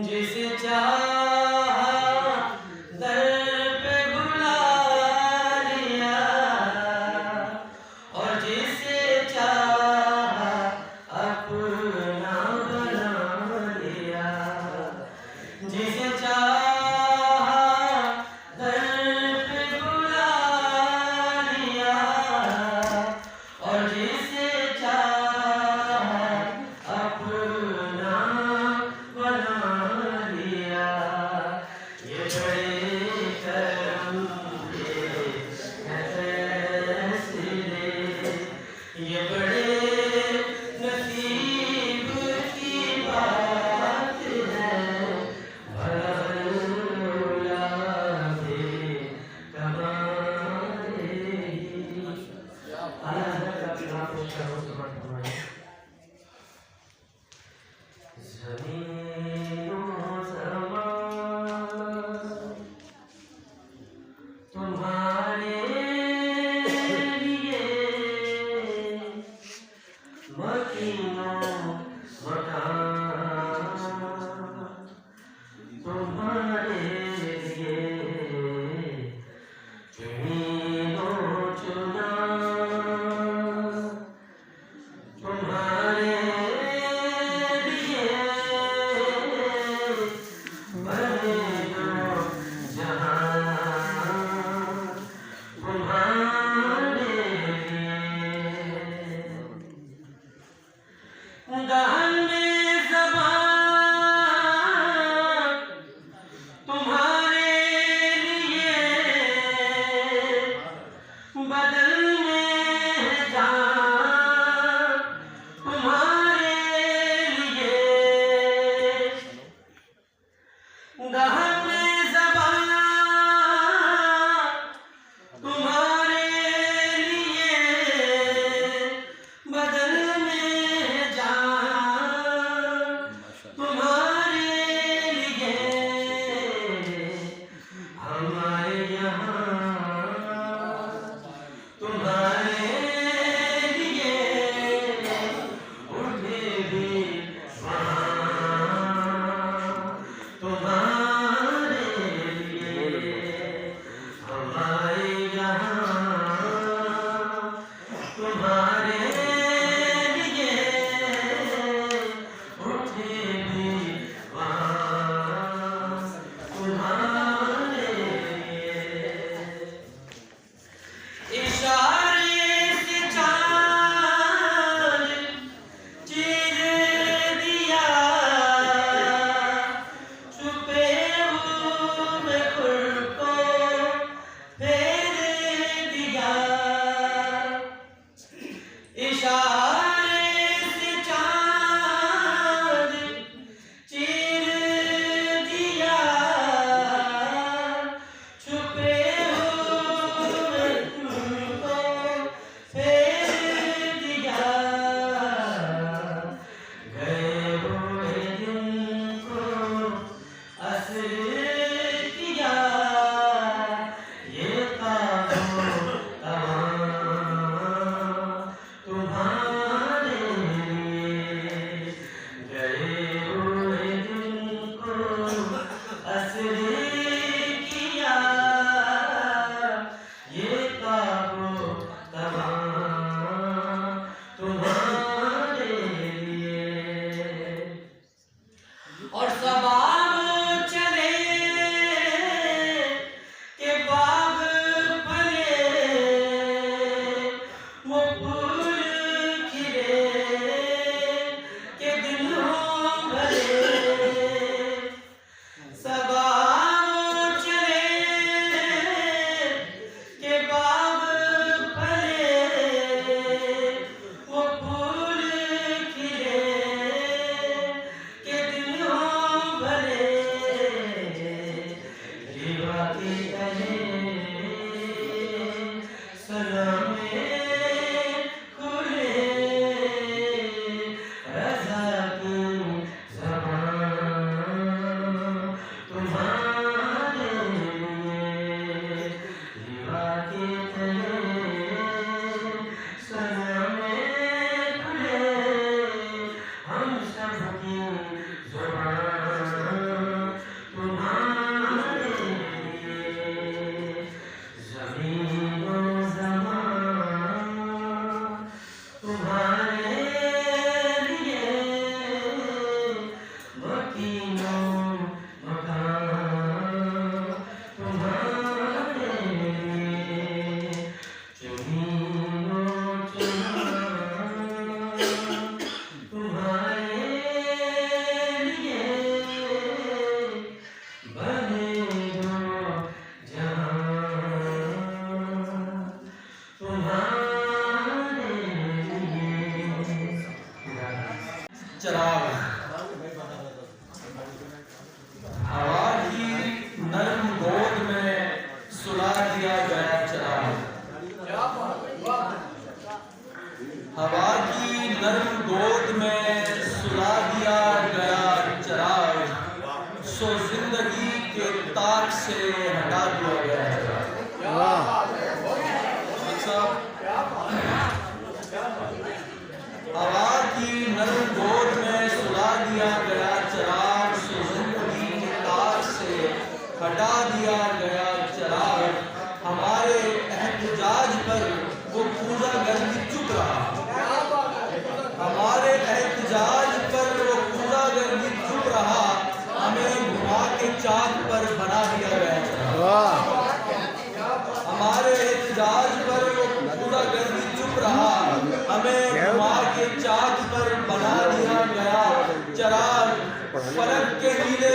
जिसे चाहा दर पे बुला लिया और जिसे चाहा अपना बना लिया। जिसे चाहा दर पे बुला लिया और जिसे चाहा अपना बना लिया। ये बड़े करम के फैसले, ये बड़े नसीब की बात है। भला दे कमाले तुम्हारे लिए मकीनों मकान, तुम्हारे लिए चुनीनों चुना, तुम्हारे लिए बने दो जहां, तुम्हारे लिए दहन में ज़बान, तुम्हारे लिए बदन में जान, तुम्हारे लिए दहन में ज़बान, तुम्हारे लिए बदन में जान, तुम्हारे लिए हमारे यहाँ, तुम्हारे लिए उठे भी वहाँ, तुम्हारे लिए हमारे यहाँ, तुम्हारे लिए उठे भी वहाँ, तुम्हारे लिए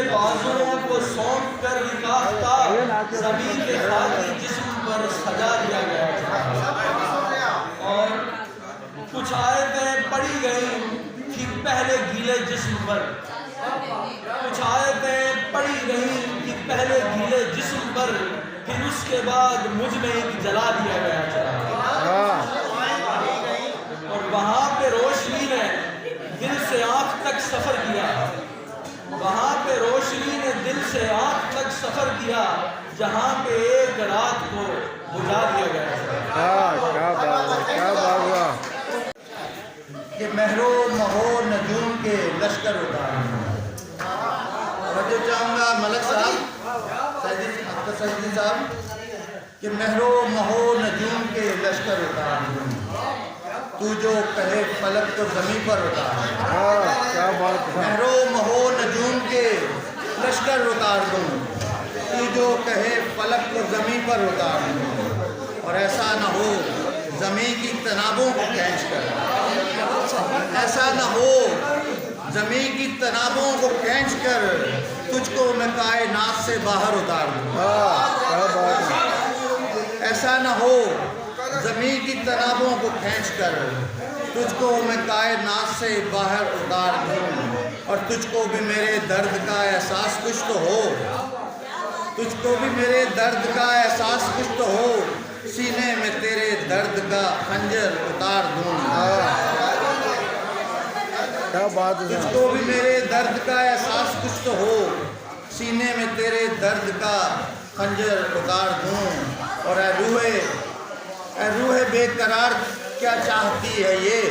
बाजुओं को सौंप कर निकाहता ज़मीन के खाकी जिस्म पर सजा दिया गया था। और कुछ आयतें पढ़ी गई कि पहले गीले जिस्म पर, कुछ आयतें पढ़ी गई कि पहले गीले जिस्म पर, फिर उसके बाद मुझ में एक जला दिया गया था। और वहाँ पे रोशनी ने दिल से आँख तक सफ़र किया, वहाँ पे रोशनी ने दिल से आँख तक सफ़र किया, जहाँ पे एक रात को बुझा दिया गया था। क्या बात हुआ कि महरो महो नजूम के लश्कर उतार। और जो चाहूँगा मलक साहब, सैदी साहब, कि महरो महो नजूम के लश्कर उतार, तू जो कहे फलक तो ज़मीं पर उतार। क्या बात है। महरो महो नजूम के लश्कर उतार दूँ, तू जो कहे फलक को ज़मीं पर उतार दूँ। और ऐसा न हो ज़मीं की तनाबों को खींच कर, ऐसा न हो ज़मीं की तनाबों को खींच कर, तुझको मैं कायनात से बाहर उतार दूँ। क्या बात है। ऐसा न हो ज़मीं की तनाबों को खींच कर, तुझको मैं कायनात से बाहर उतार दूँ। और तुझको भी मेरे दर्द का एहसास कुछ तो हो, तुझको भी मेरे दर्द का एहसास कुछ तो हो, सीने में तेरे दर्द का खंजर उतार दूँ। क्या बात है। तुझको भी मेरे दर्द का एहसास कुछ तो हो, सीने में तेरे दर्द का खंजर उतार दूँ। और ऐ रूहे बेकरार क्या चाहती है ये,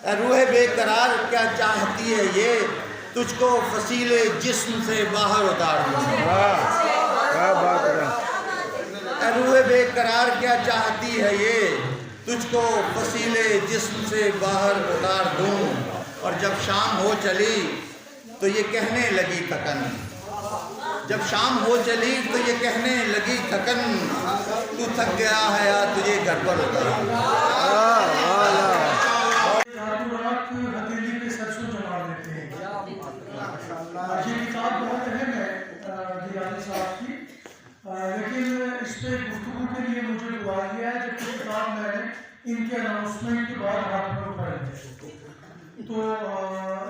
ऐ रूहे बेकरार क्या चाहती है ये, तुझको फसीले जिस्म से बाहर उतार दूँ। क्या बात है। ऐ रूहे बेकरार क्या चाहती है ये, तुझको फसीले जिस्म से बाहर उतार दूँ। और जब शाम हो चली तो ये कहने लगी थकन, जब शाम हो चली तो ये कहने लगी थकन, तू थक गया है या तुझे घर पर उतार। हथेली पे सरसों जमा लेते हैं। ये किताब बहुत अहम है गिलानी साहब की, लेकिन इस पे गुफ्तगू के लिए मुझे बुला लिया है, जबकि किताब मैंने इनके अनाउंसमेंट के बाद हाथ में उठाई है। तो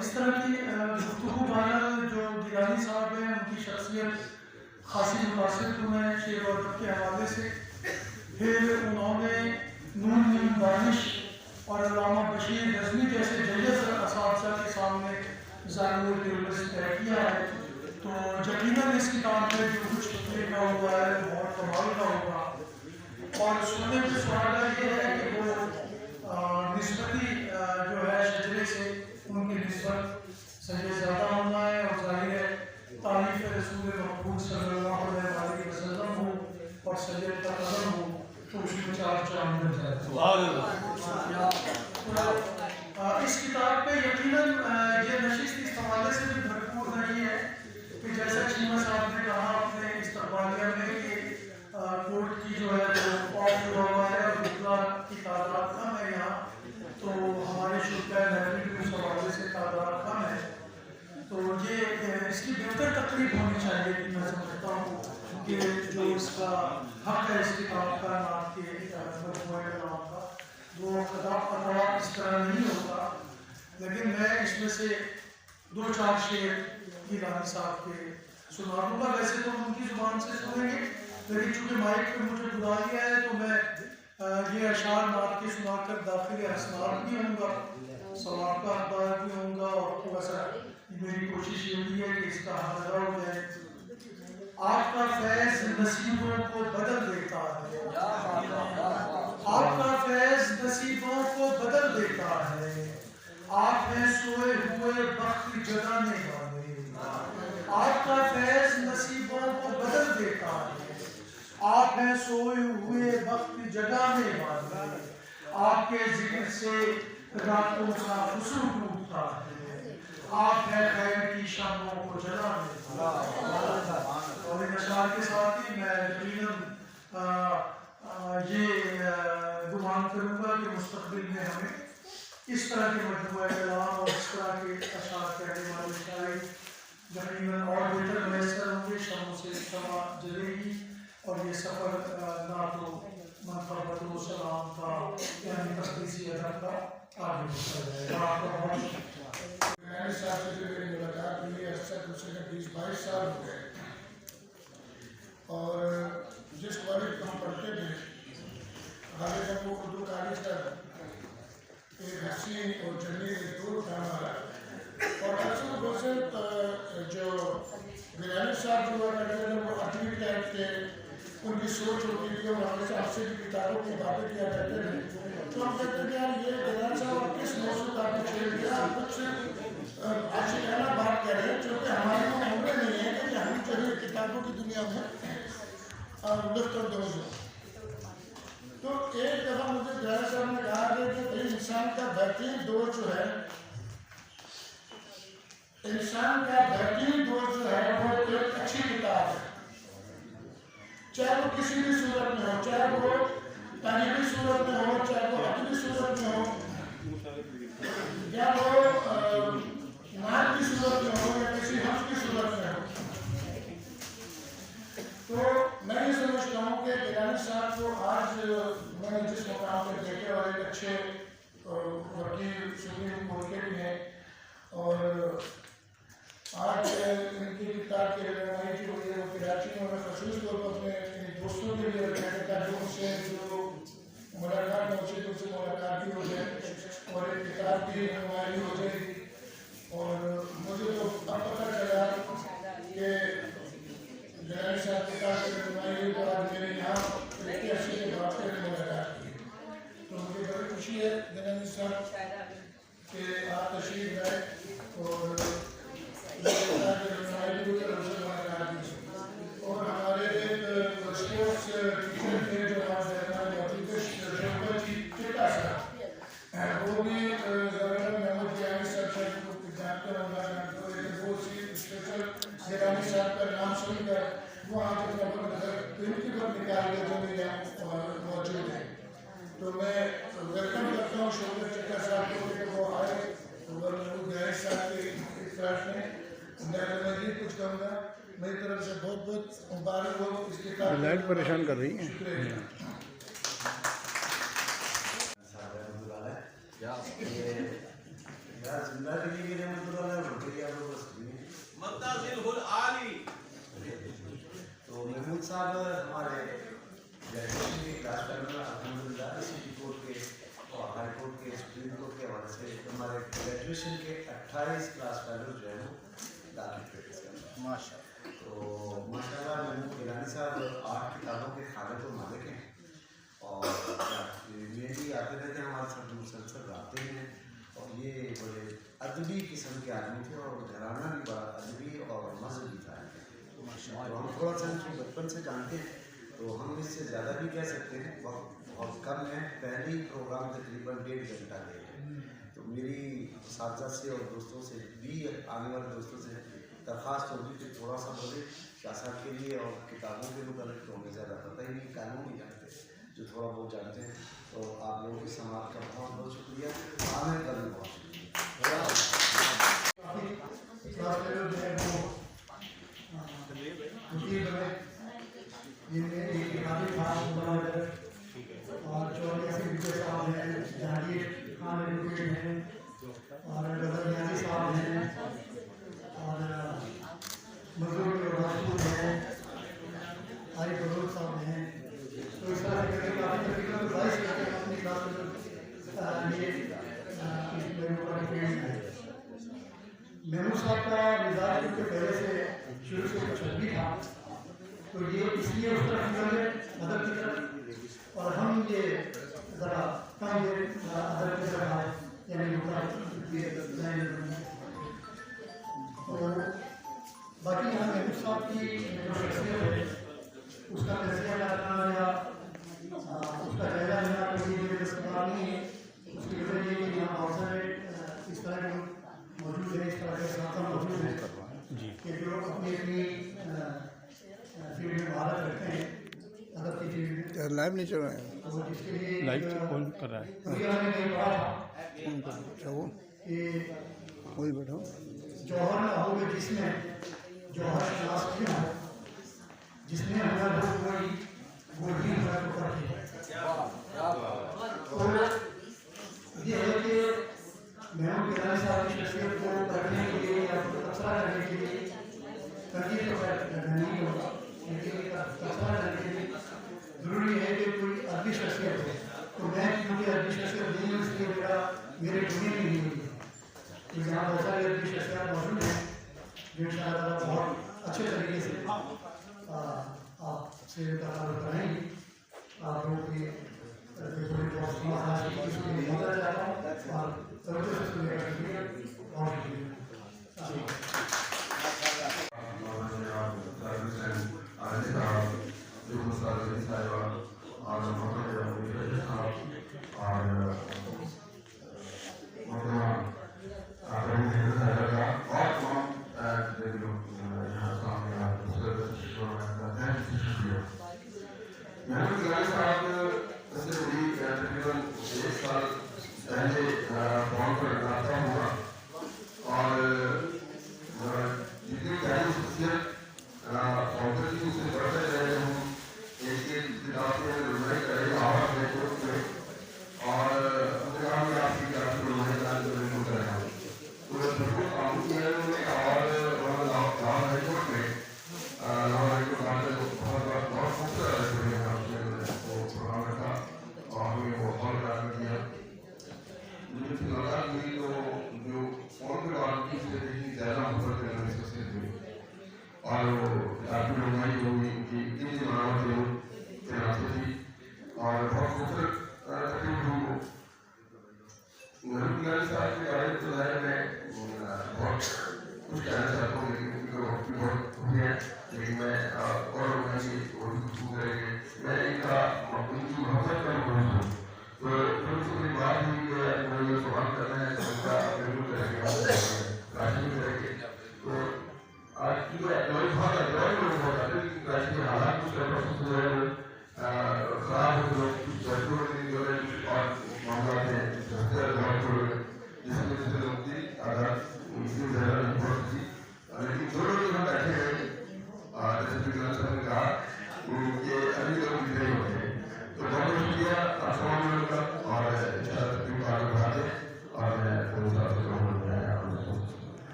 इस तरह की गुफ्तगू वाला जो गिलानी साहब हैं, उनकी शख्सियत खासी मुतासिर तो मैं शेर और के हवाले से, फिर उन्होंने नून नीम दानिश और अल्लामा बशीर रज़वी जैसे जजेस असातिज़ा के सामने ज़ानुल तिरमिज़ तय किया है। तो यकीनन इस किताब में जो कुछ लिखा हुआ है बहुत कमाल का होगा। और सुनने की सवाल ये है कि वो निस्बती जो है शजरे से उनकी निस्बत सही ज़्यादा होना है, और ज़ाहिर है तारीफ़ रसूल महबूब सल्लल्लाहु अलैहि वसल्लम हो और सैयद का कदम हो, तो उसमें चार चांद लग जाते हैं। इस किताब पे यकीनन ये नशिस्त इस हवाले से भी भरपूर नहीं है कि जैसा चीमा साहब ने कहा अपने इस्तक़बालिया में कि कोर्ट की जो है वो ऑफ हुआ है और दुखला की तादाद कम है यहाँ, तो हमारे शुल्का महफिल भी उस हवाले से तादाद कम है। तो ये इसकी बेहतर तकलीफ होनी चाहिए कि मैं समझता हूँ कि जो इसका हक है इस किताब का नाम के नाम का, वो खता इस तरह नहीं होता। लेकिन मैं इसमें से दो चार शेर गिलानी साहब के सुना दूँगा। वैसे तो उनकी ज़ुबान से सुनेंगे, लेकिन चूँकि माइक पे मुझे बुला लिया है तो मैं ये अशार नात के सुनाकर दाखिल असनाद भी होऊंगा, सवाब का अखबार भी होऊंगा। और थोड़ा सा मेरी कोशिश ये भी है कि इसका हाजिरा हो जाए। आपका फैज़ नसीबों को बदल देता है, आपका फैज़ नसीबों को बदल देता है, आप हैं सोए हुए वक्त जगाने वाले, आपका फैज़ नसीबों को बदल देता है, आप हैं सोए हुए वक्त जगाने वाले, आपके जिक्र से रातों का हुस्न टूटता है, आप हैं खैर की शामों को जलाने वाले। और इन अशार के साथ ही मैं यकीनन ये गुमान करूँगा कि मुस्तक़बिल में हमें इस तरह के मजमूआ कलाम और इस तरह के अशार कहने वाले शायर यकीनन और बेहतर मैसर होंगे, शर्मों से क्षमा जलेगी और ये सफ़र ना तो मनफरत व सलाम का यानी तस्दीसी अदब का आगे बढ़ता जाएगा। आपका बहुत मैंने साहब से जो मेरी मुलाकात हुई है अक्सर मुझसे 20-22 साल हो गए और जिस कॉलेज को हम पढ़ते थे हालांकि वो उर्दू कॉलेज का एक हसीन और जमीन दूर था हमारा और अक्सर वैसे जो गिलानी साहब जो हुआ करते थे वो अटवी टाइप के उनकी सोच होती थी और हमेशा आपसे भी किताबों की बातें किया करते थे तो हम कहते थे यार ये गिलानी साहब किस मौसम का आपने छेड़ दिया आप कुछ अच्छी कहना बात कह रहे हैं क्योंकि हमारे को उम्र नहीं है कि हम जो है किताबों की दुनिया में लुत्फ अंदोज हो। तो एक दफ़ा मुझे गिलानी साहब ने कहा कि भाई इंसान का बेहतरीन दौर जो है इंसान का बेहतरीन दौर जो है वो एक अच्छी किताब है, चाहे वो किसी भी सूरत में हो, चाहे वो तारीखी सूरत में हो, चाहे वो अदबी सूरत में हो या वो नाच की सूरत में हो या किसी हंस की सूरत में हो। तो मैं ये समझता हूँ कि गिलानी साहब को आज मैंने जिस मुकाम पर देखे और एक अच्छे वकील सुप्रीम कोर्ट के भी हैं और आज इनकी किताब की रहनुमाई जो हुई है वो कराची में मैं खसूस तौर पर अपने दोस्तों के लिए रखने का जो उनसे जो मुलाकात है उनसे मुलाकात भी हो जाए और एक किताब की रहनुमाई हो जाएगी। और मुझे तो अब पता चला कि गिलानी साहब किताब की रहनुमाई तो आज मेरे यहाँ 81 के बाद से मुलाकात की तो मुझे बड़ी खुशी है गिलानी साहब कि आप तशरीफ लाए और और हमारे स्पोर्ट्स टीचर थे जो हमारे चिट्टा साहब वो भी महमूद गिलानी साहब को जानते होंगे लेकिन वो स्पेशल गिलानी साहब का नाम सुनकर वो आज इनकी पर निकाल के जो मेरे यहाँ मौजूद हैं तो मैं वेलकम करता हूँ शोभा चिट्टा साहब को कि वो आए महमूद गिलानी साहब के इख्तियार में मैं कुछ कहूँगा मेरी तरफ से बहुत बहुत मुबारक हो इसके लाइट परेशान कर रही है। तो महमूद साहब हमारे ग्रेजुएशन के क्लास फेलो अल्हम्दुलिल्लाह सिटी कोर्ट के और हाई कोर्ट के सुप्रीम कोर्ट के हवाले से हमारे ग्रेजुएशन के 28 क्लास फेलो जो है वो दाखिल प्रैक्टिस कर रहे हैं माशाल्लाह। तो माशाल्लाह महमूद गिलानी साहब 8 किताबों के खाने तो मालिक हैं और ये भी आते रहते हैं हमारे साथ मुसलसल गाते हैं और ये बड़े अदबी किस्म के आदमी थे और घराना भी बड़ा अदबी और मजहबी था। तो हम थोड़ा सा इनकी बचपन से जानते हैं तो हम इससे ज़्यादा भी कह सकते हैं वक्त बहुत कम है। पहले ही प्रोग्राम तकरीबन 1.5 घंटा लेट है तो मेरी साथी से और दोस्तों से भी आने वाले दोस्तों से दरख्वास्त होगी कि थोड़ा सा बोले शासन के लिए और किताबों के मुताबिक तो हमें ज़्यादा पता ही नहीं, कानून नहीं जानते, जो थोड़ा बहुत जानते हैं। तो आप लोगों की समाज का बहुत बहुत शुक्रिया, आने का भी बहुत शुक्रिया। और जो ऐसे विजय साहब हैं, जहांगीर खान एडवोकेट हैं और गजल न्याजी साहब हैं और मजदूर राजपूत हैं, आरिफ बलोच साहब हैं। तो इस तरह से काफ़ी तकरीबन 22 करके अपनी क्लास में ये महमूद साहब का मिजाज के पहले से शुरू से कुछ भी था तो ये इसलिए उस तरफ निकले अदब की तरफ और हम ये ज़रा कम देर अदब की तरफ आए यानी तो बाकी यहाँ महमूद साहब की जो शख्सियत है उसका तज़किया करना या उसका जायजा लेना कोई दस्तकार नहीं है। उसकी वजह ये कि यहाँ बहुत सारे इस तरह के मौजूद है, इस तरह के साथ मौजूद हैं कि जो अपनी अपनी फील्ड में महारत रखते हैं अदब की फील्ड में। लाइव नहीं चल रहा है, तो जिसके लिए लाइव कौन कर रहा है? हमने कहीं पढ़ा था कौन कर रहा है? वो कि वही बैठा हूँ। जौहर ना हो कि जिसने जौहर शनास किया हो, जिसने हुनर हो वो ही हुनर को करती है। तो ये है कि महमूद गिलानी साहब की शख्सियत को करने के लिए या तबसरा करने के लिए तनकीद तो नहीं होगा, लेकिन तबसरा करने के लिए ज़रूरी है कि कोई अदबी शख्सियत हो। तो मैं क्योंकि अदबी शख्सियत नहीं हूँ, इसलिए मेरे दुनिया में नहीं हुई है। तो यहाँ बहुत सारी अदबी शख्सियत मौजूद हैं जो इंशाअल्लाह बहुत अच्छे तरीके से आपसे ताल्लुक़ कराएंगे। आप लोगों की थोड़ी बहुत सीमा हासिल की इसके लिए मदद चाहता हूँ और तवज्जो से सुनने का शुक्रिया, बहुत शुक्रिया।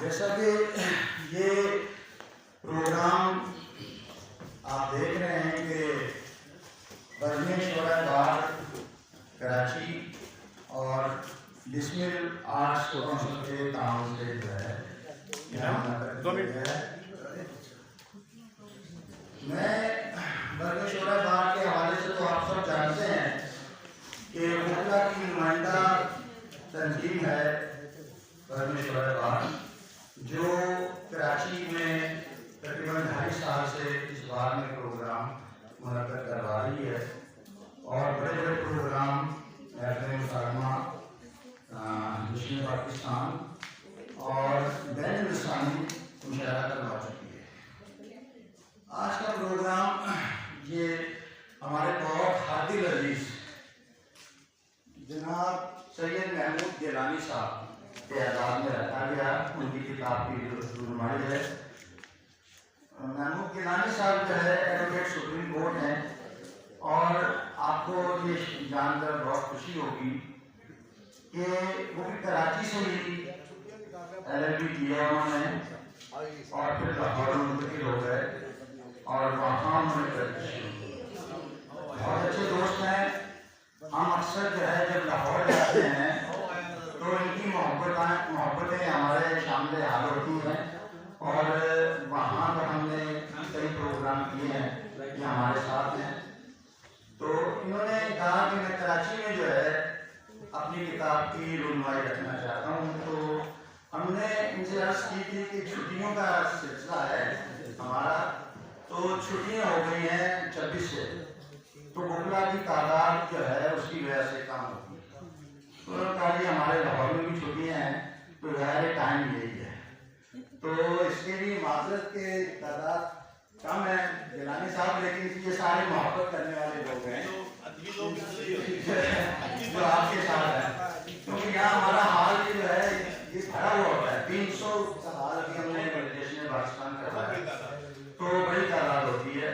जैसा कि ये प्रोग्राम आप देख रहे हैं कि बजने शोरा बार कराची और लिस्मिल आर्ट्स काउंसिल के ताउन से जो है मैं बजने शोरा बार के हवाले से तो आप सब जानते हैं कि मुल्का की नुमाइंदा तंजीम है बजने शोरा बार, जो कराची में तकरीबन 2.5 साल से इस बार में प्रोग्राम मुनक़्क़द करवा रही है और बड़े बड़े प्रोग्राम महफ़िल मुसालमा दुश्मन पाकिस्तान और बैनुल-अक़वामी मुशायरा करवा चुकी है। आज का प्रोग्राम ये हमारे बहुत हादिल अजीज़ जनाब सैयद महमूद गिलानी साहब के आज़ाद में रखा गया, उनकी किताब की जो नुमाइश है। महमूद गिलानी साहब जो है एडवोकेट सुप्रीम कोर्ट हैं और आपको ये जानकर बहुत खुशी होगी कि वो भी कराची से ही LLB किया उन्होंने और फिर लाहौर मुंतकिल हो गए और वहाँ उन्होंने बहुत अच्छे दोस्त हैं। हम अक्सर जो है जब लाहौर जाते हैं तो इनकी मोहब्बतें हमारे सामने हाल होती हैं और वहाँ पर हमने कई प्रोग्राम किए हैं, ये हमारे साथ हैं। तो इन्होंने कहा कि मैं कराची में जो है अपनी किताब की रुनमाई रखना चाहता हूँ। तो हमने इनसे अर्ज़ की थी कि छुट्टियों का सिलसिला है हमारा, तो छुट्टियाँ हो गई हैं 26 से, तो बुकला की तादाद जो है उसकी वजह से कम होती है। उन्होंने कहा जी हमारे लाहौर में भी छुट्टियाँ हैं तो ज़ाहिर टाइम यही है। तो इसके लिए माजरत के तादाद कम है गिलानी साहब, लेकिन ये सारे मोहब्बत करने वाले लोग हैं जो आपके साथ हैं, क्योंकि यहाँ हमारा हाल जो है ये भरा हुआ होता है। 300 हाल भी हमने देश में पाकिस्तान करवाया तो बड़ी तादाद होती है।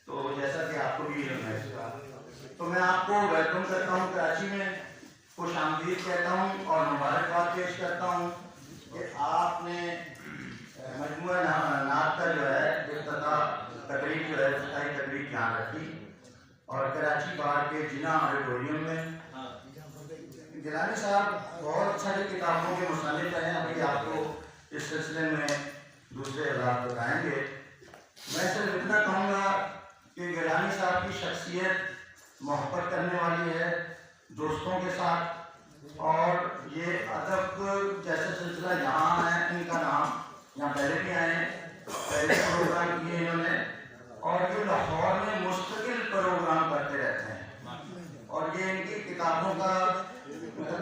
तो जैसा कि आपको भी महसूस हुआ, तो मैं आपको वेलकम करता हूँ कराची में, खुश आमदीद कहता हूँ और मुबारकबाद पेश करता हूँ कि आपने मजमूआ नात का जो है तकरीब जो है इफ्तारी तकरीब यहाँ रखी और कराची बार के जिना ऑडिटोरियम में। गिलानी साहब बहुत सारी किताबों के मुसन्निफ हैं, अभी आपको इस सिलसिले में दूसरे हालात बताएंगे। मैं सिर्फ इतना कहूँगा कि गिलानी साहब की शख्सियत मोहब्बत करने वाली है दोस्तों के साथ, और ये अदब जैसे सिलसिला यहाँ है, इनका नाम यहाँ पहले भी आए, पहले प्रोग्राम किए इन्होंने, और ये लाहौर में मुस्तकिल प्रोग्राम करते रहते हैं। और ये इनकी किताबों का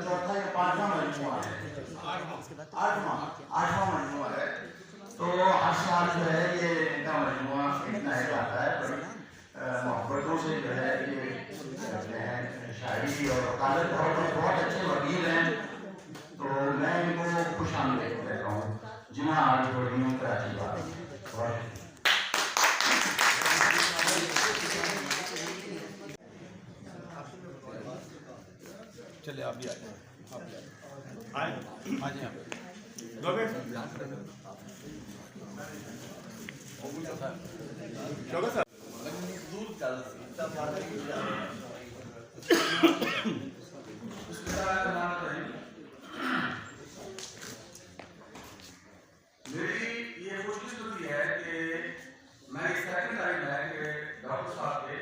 चौथा या पाँचवा मजमूआ है, आठवां मजमूआ है। तो हर साल जो है ये इनका मजमूआ इतना ही आता है, बड़ी मोहब्बतों से जो है ये करते हैं शायरी और वकालत, और बहुत अच्छे वकील हैं। तो मैं इनको खुश आमदीद कहता हूँ जिना ऑडिटोरियम कराची बार। चलिए आप भी आ जाए, आप भी आ जाए मेरी ये खुशकिस्मती है कि मैं इस सेकंड टाइम है कि डॉक्टर साहब के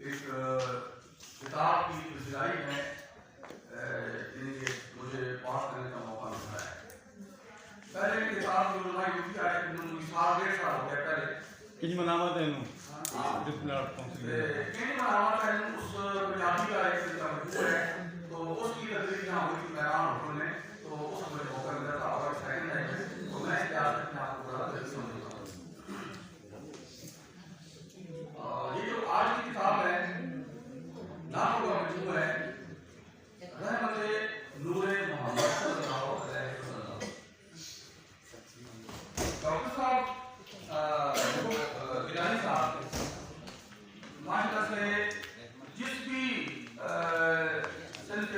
एक किताब की पज़ीराई में मुझे पास करने का मौका मिल रहा है। पहले की किताब जो मैं यूपी आए साल 1.5 साल हो गया पहले किन मनावत है नु किन मनावत है उस पंजाबी का एक मजबूर है, तो उसकी तकरीर यहाँ हुई थी मैदान होटल में, तो उस मुझे मौका मिला था। और सेकंड टाइम तो मैं क्या आपको बड़ा जल्दी समझता हूँ। ये जो आज की किताब है नाम का मजमूआ है रहमत नूरे मोहम्मद सल्लल्लाहु अलैहि वसल्लम। डॉक्टर साहब गिलानी साहब माशाल्लाह से जिस भी सिंध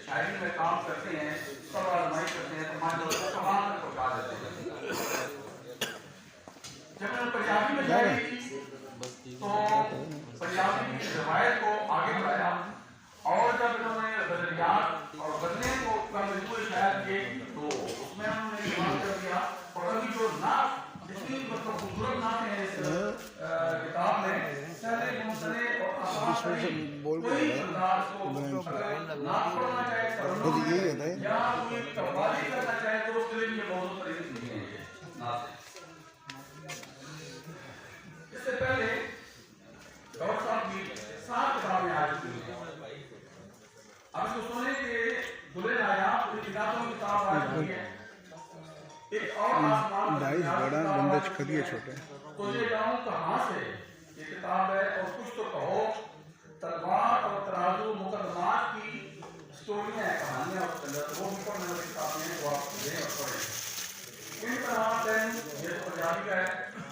शायरी में काम करते हैं, सब आजमाई करते हैं, तो माशाल्लाह कमाल तक पहुंचा देते हैं। जब मैंने पंजाबी में शायरी की तो पंजाबी की रवायत को आगे बढ़ाया, और जब इन्होंने गजलियात और गजलें को मजबूर शायर किए तो उसमें उन्होंने इस्तेमाल कर दिया। और अभी जो नात जितनी मतलब खूबसूरत नात है इस किताब में, सहले मुमतने और आसान कोई अंदाज को नात पढ़ना चाहे या कोई कव्वाली करना चाहे तो उसके लिए ये बहुत तरीके से हैं ये नात। इससे पहले डॉक्टर साहब की 7 किताबें आ चुकी हैं। अब इसको सुने के दुल्हे आया पूरी किताबों की किताब आ चुकी है। एक और आसमान डाइस बड़ा बंदच खड़ी है छोटे, तो ये जाऊं कहाँ से ये किताब है। और कुछ तो कहो तलवार और तराजू मुकदमात की स्टोरियां हैं, कहानियां उसके अंदर, वो भी पढ़ने वाली किताबें हैं, वो आप दें और पढ़ें। इन तरह ये तो पंजाबी का है।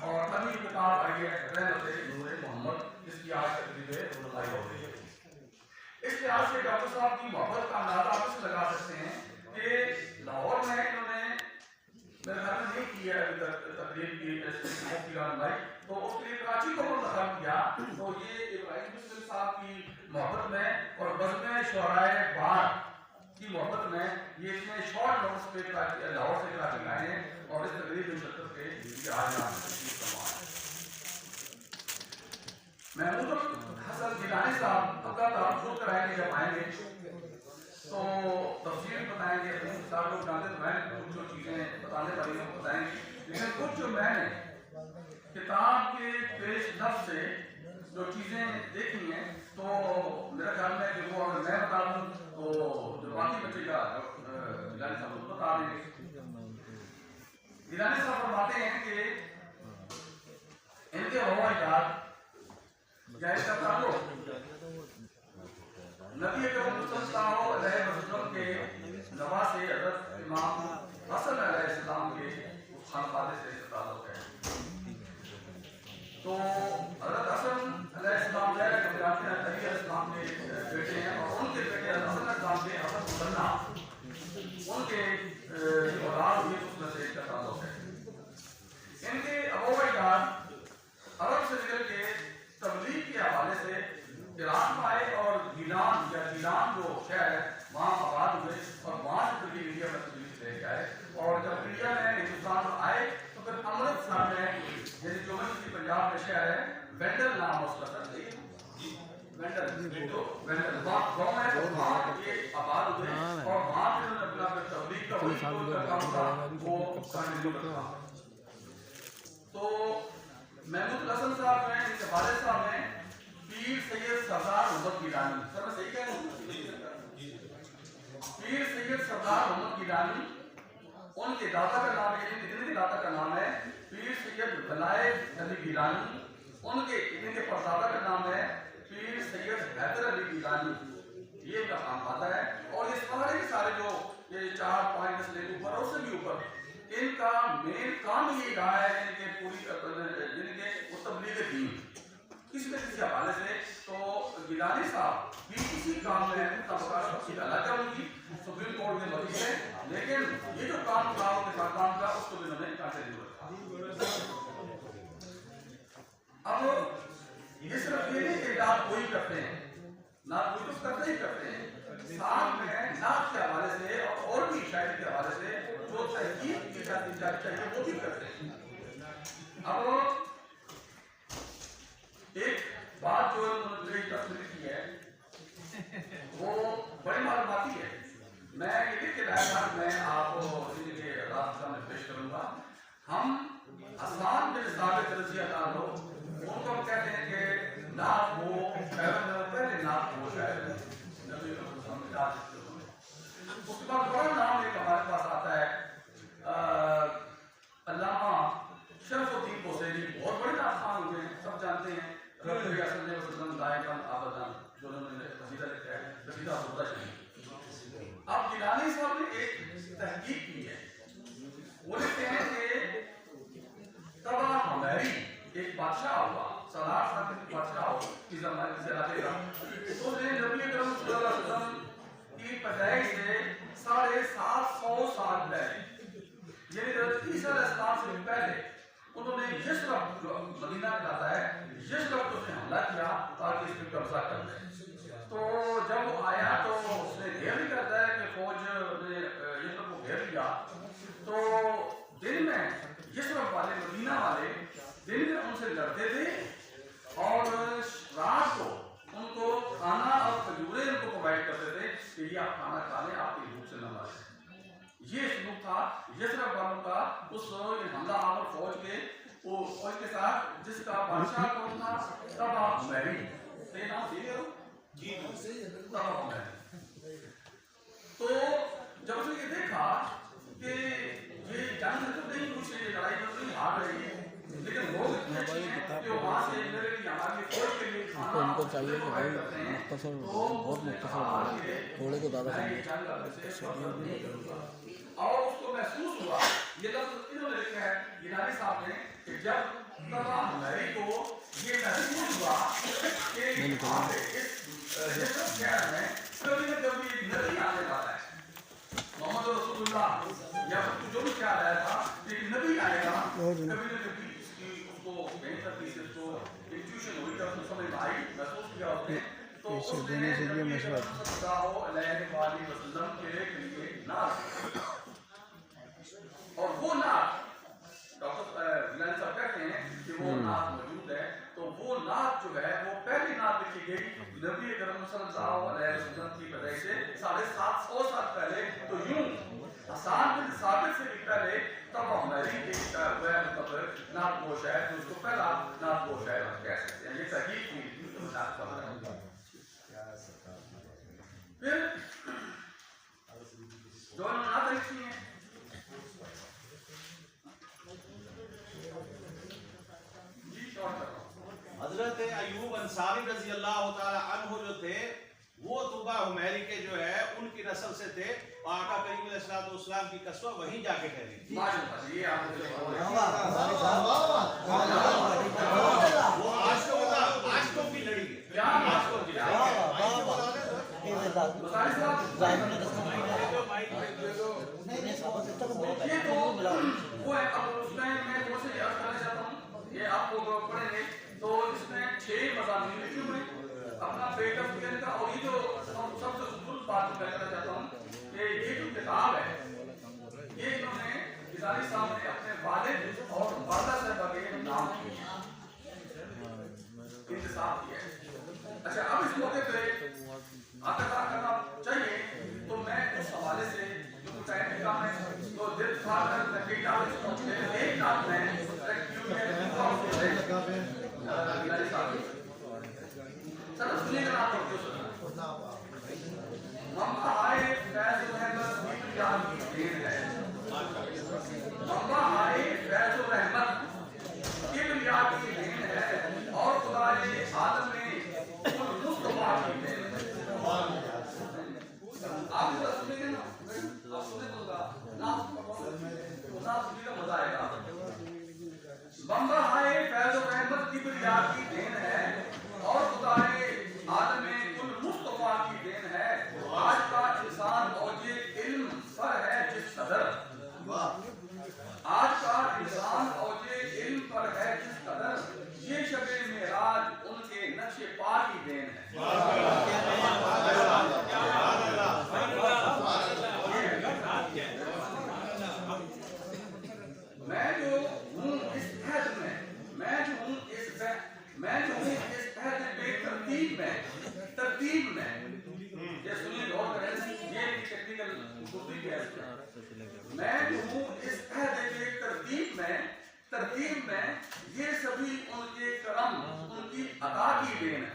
और अभी किताब आई है रहमत नूरे मोहम्मद, जिसकी आज तकरीबें बुलाई हो रही है। इस लिहाज से डॉक्टर साहब की मोहब्बत का अंदाजा आप इससे लगा सकते हैं कि लाहौर में इन्होंने मेरे ख्याल में नहीं किया अभी तक तकरीर की रामबाई, तो उसके लिए कराची को मुंतखब किया। तो ये इब्राहिम बिस्मिल साहब की मोहब्बत में और बज़्म शुअराए बार की मोहब्बत में ये इसमें शॉर्ट नोट्स पे लाहौर से कराची आए हैं और इस तकरीर में शिरकत के आज महमूद हसन गिलानी साहब अपना तारुफ कराएंगे जब आएंगे तो तफसील बताएंगे, अपने हिसाब को जानते तो मैं कुछ जो चीज़ें बताने वाली हैं बताएंगे। लेकिन कुछ जो मैंने किताब के पेश नफ्स से जो चीज़ें देखी हैं तो मेरा ख्याल में कि वो अगर मैं बता दूँ तो जो बाकी बचेगा गिलानी साहब को बता देंगे। गिलानी साहब फरमाते हैं कि इनके हवाईजहाज या इसका ताल्लुक नबी अकरम सल्लल्लाहु अलैहि वसल्लम के नवासे हज़रत इमाम हसन अलैहिस्सलाम के खानवादे से इसका ताल्लुक है। तो हज़रत हसन अलैहिस्सलाम जो जानते हैं अली अलैहिस्सलाम के बेटे हैं और उनके बेटे हसन अलैहिस्सलाम के हसन मुसन्ना उनके औलाद भी उसमें से इसका ताल्लुक है। इनके हवाईजहाज अरब से निकल के तबलीग के हवाले से इराक में आए और गिलान जो शहर है वहाँ आबाद हुए और वहाँ से फिर इंडिया में तबलीग लेके आए। और जब इंडिया में हिंदुस्तान में आए तो फिर अमृतसर में जैसे जो पंजाब में शहर है वेंडल नाम उसका वेंडल गाँव है तो वहाँ ये आबाद हुए और वहाँ पे उन्होंने अपना तबलीग का काम था वो कंटिन्यू रखा। तो महमूद हसन साहब हैं इनके वालिद साहब हैं पीर सैयद सरदार मोहम्मद गिलानी। सर मैं सही कह रहा हूँ? पीर सैयद सरदार मोहम्मद गिलानी उनके दादा का नाम है, इनके दादा का नाम है पीर सैयद वलायत अली गिलानी, इनके परदादा का नाम है पीर सैयद हैदर अली गिलानी। ये इनका काम आता है और ये सारे के सारे जो ये 4-5 नस्लें ऊपर और उससे भी ऊपर इनका मेन काम ये रहा है इनके पूरी इनके तबलीग दीन किसी न किसी हवाले से। तो गिलानी साहब भी इसी काम में तबका सबसे अलग है उनकी सुप्रीम कोर्ट में बनी है, लेकिन ये जो काम था उनके साथ काम था उसको भी उन्होंने कंटिन्यू रखा। अब ये सिर्फ ये नहीं कि नात कोई करते हैं, नात कोई तो करते ही करते हैं, साथ में नात के हवाले से और भी शायरी के हवाले से जो तहकीक की जाती चाहिए वो भी करते हैं। अब एक बात जो उन्होंने तस्वीर की है वो बड़ी मालूमाती है। मैं ये लिख के लाया था, मैं आपको इनके रास्ते में पेश करूंगा। हम हसन बिन साबित रज़ी अल्लाह अन्हु उनको कहते हैं कि नात वो पहले नात वो शायद उसके बाद बड़ा नाम एक हमारे पास आता है अल्लामा शरफुद्दीन हुसैनी, बहुत बड़े नाम हुए हैं, सब जानते हैं। रसूल सल्लल्लाहु अलैहि वसल्लम दायमन आबदन जो उन्होंने कसीदा लिखा है, कसीदा होता है। अब गिलानी साहब ने एक तहकीक की है, वो लिखते हैं कि तबा हमारी एक बादशाह हुआ, सलार साहब के बादशाह हो इस जमाने से आगे का, तो नबी अकरम सल्लल्लाहु अलैहि वसल्लम की पैदाइश से 750 साल पहले यानी ईसा अलैहिस्सलाम से पहले उन्होंने यशरफ मदीना कहलाता है, यशरफ को उसने हमला किया ताकि इस पर कब्जा कर ले। तो जब वो आया तो उसने घेर भी करता है कि फौज ने यशरफ को घेर लिया। तो दिन में यशरफ वाले मदीना वाले दिन में उनसे लड़ते थे और रात को उनको खाना और खजूरें उनको प्रोवाइड करते थे कि ये आप खाना खा लें, आपकी भूख से न मारे। ये सलूक था यशरफ वालों का उस हमला आवर फौज के वो फौज के साथ, जिसका बादशाह कौन था? तबा हुमैरी। सही नाम सही है जी, तबा हुमैरी। तो जब उसने ये देखा कि ये जंग तो नहीं, कुछ लड़ाई तो नहीं हार रही है, लेकिन लोग इतने अच्छे हैं कि वहाँ से मेरे लिए हमारे फौज के लिए खाना उनको चाहिए कि भाई मुख्तसर, बहुत मुख्तसर थोड़े को ज़्यादा और उसको महसूस हुआ। ये लफ्ज़ इन्होंने लिखा है गिलानी साहब ने कि जब तबा हुमैरी को ये महसूस हुआ कि वहाँ पे इस शहर में कभी न कभी नबी आने वाला है, मोहम्मद रसूलुल्लाह या जो भी क्या आया था, लेकिन नबी आएगा कभी न कभी। उसको कहीं तक इसको इंट्यूशन हुई, जब उसको समझ में आई, महसूस किया उसने, तो उसने सल्लल्लाहु अलैहि वसल्लम के लिए नात, और वो नात डॉक्टर गिलानी साहब कहते हैं कि वो नात मौजूद है। तो वो नात जो है वो पहली नात लिखी गई नबी अकरम सल्लल्लाहु अलैहि वसल्लम की पैदाइश से 750 साल पहले। तो यूं हसन बिन साबित से भी पहले तब हमारी एक नादपोश है तो उसको पहला नादपोश है हम कह सकते हैं। ये सही थी फिर जो नात लिखी है हजरत अयूब अंसारी रजी अल्लाह तआला अन्हु जो थे वो तुबा हुमैरी के जो है उनकी नस्ल से थे और आका करीम अलैहिस्सलाम की कसवा वहीं जाके ठहरी थी। ये आपने वो आशकों की लड़ी है। क्या आशकों की लड़ी ये तो वो है। अब उसमें मैं थोड़ा सा याद करना चाहता हूँ, ये आपको पढ़ेंगे तो इसमें 6 मज़ामीन लिखे हुए हैं अपना बेटा फिक्र का। और ये जो सबसे खूबसूरत बात मैं कहना चाहता हूँ कि ये जो किताब है ये इन्होंने गिलानी साहब ने अपने वालिद और वालिदा साहब के नाम इंतजाम किया है। अच्छा, अब इस मौके पे आगाह करना चाहिए तो मैं उस हवाले से जो टाइम निकाल है तो दिल था एक नाम में चलो सुनिएगा आप मम्मा आए फैज़ रहमत की देर है। मम्मा आए फैज़ रहमत की देन है और खुदाए आलम में मुस्तफा की देन है। आप सुनेंगे ना, आप सुने तो ना सुनेगा मजा आएगा। मम्मा आए फैज़ रहमत की देन है और खुदाए आलम में मुस्तफा की देन है। आज का इंसान और ये इल्म पर है जिस कदर, आज का इंसान और ये इल्म पर है जिस कदर, ये शबे मेराज उनके नक्शे पा की देन है। मैं जो हूँ इस अहद में, मैं जो हूँ इस अहद बेतरतीब में, तरतीब में, ये सुनिए गौर करें, ये टेक्निकल खूबी है। मैं जो हूँ इस अहद बेतरतीब में, तरतीब में, ये सभी उनके करम, उनकी अता की देन है।